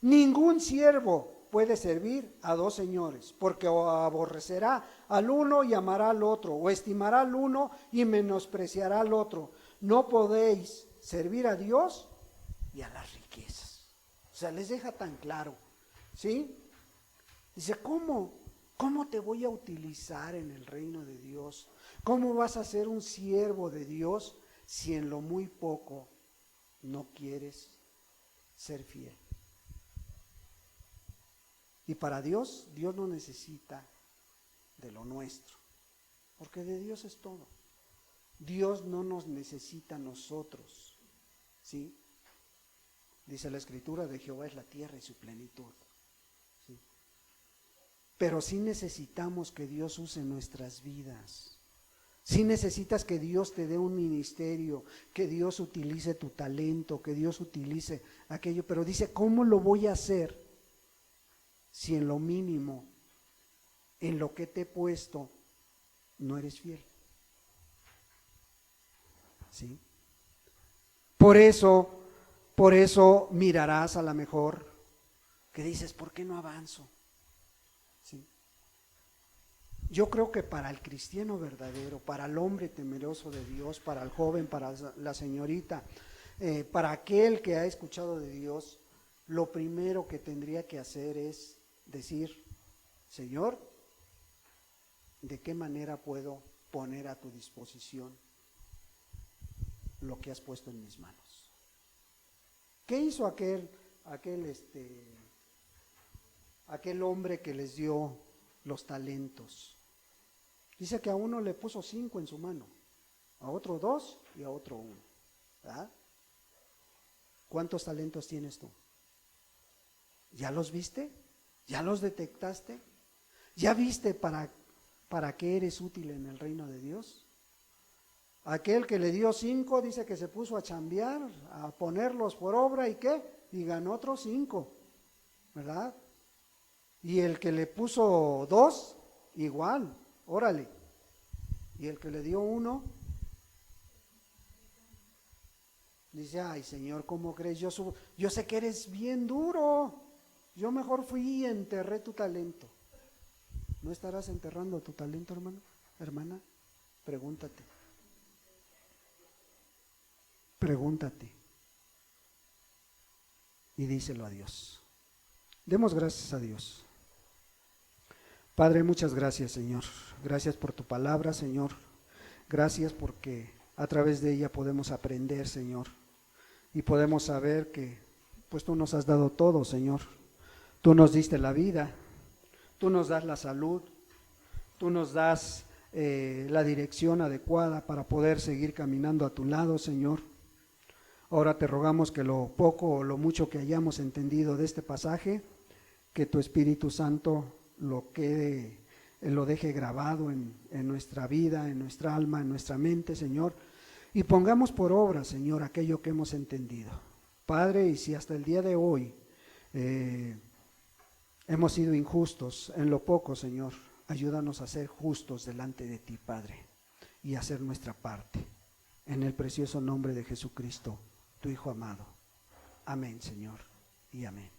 Ningún siervo puede servir a dos señores, porque o aborrecerá al uno y amará al otro, o estimará al uno y menospreciará al otro. No podéis servir a Dios y a las riquezas. O sea, les deja tan claro, ¿sí? Dice, ¿cómo te voy a utilizar en el reino de Dios? ¿Cómo vas a ser un siervo de Dios si en lo muy poco no quieres ser fiel? Y para Dios, Dios no necesita de lo nuestro, porque de Dios es todo. Dios no nos necesita a nosotros, ¿sí? Dice la Escritura, de Jehová es la tierra y su plenitud, ¿sí? Pero sí necesitamos que Dios use nuestras vidas. Sí necesitas que Dios te dé un ministerio, que Dios utilice tu talento, que Dios utilice aquello. Pero dice, ¿cómo lo voy a hacer si en lo mínimo, en lo que te he puesto, no eres fiel? ¿Sí? Por eso mirarás a lo mejor que dices, ¿por qué no avanzo? ¿Sí? Yo creo que para el cristiano verdadero, para el hombre temeroso de Dios, para el joven, para la señorita, para aquel que ha escuchado de Dios, lo primero que tendría que hacer es decir, Señor, ¿de qué manera puedo poner a tu disposición lo que has puesto en mis manos? ¿Qué hizo aquel hombre que les dio los talentos? Dice que a uno le puso 5 en su mano, a otro 2 y a otro 1, ¿verdad? ¿Cuántos talentos tienes tú? ¿Ya los viste? ¿Ya los detectaste? ¿Ya viste para qué eres útil en el reino de Dios? Aquel que le dio 5 dice que se puso a chambear, a ponerlos por obra y ¿qué? Y ganó otros 5, ¿verdad? Y el que le puso 2, igual, órale. Y el que le dio 1, dice, ay Señor, ¿cómo crees? Yo sé que eres bien duro. Yo mejor fui y enterré tu talento. ¿No estarás enterrando tu talento, hermano? Hermana, pregúntate. Pregúntate. Y díselo a Dios. Demos gracias a Dios. Padre, muchas gracias, Señor. Gracias por tu palabra, Señor. Gracias porque a través de ella podemos aprender, Señor. Y podemos saber que pues tú nos has dado todo, Señor. Tú nos diste la vida, tú nos das la salud, tú nos das la dirección adecuada para poder seguir caminando a tu lado, Señor. Ahora te rogamos que lo poco o lo mucho que hayamos entendido de este pasaje, que tu Espíritu Santo lo deje grabado en nuestra vida, en nuestra alma, en nuestra mente, Señor, y pongamos por obra, Señor, aquello que hemos entendido. Padre, y si hasta el día de hoy hemos sido injustos en lo poco, Señor, ayúdanos a ser justos delante de ti, Padre, y a hacer nuestra parte. En el precioso nombre de Jesucristo, tu Hijo amado. Amén, Señor, y amén.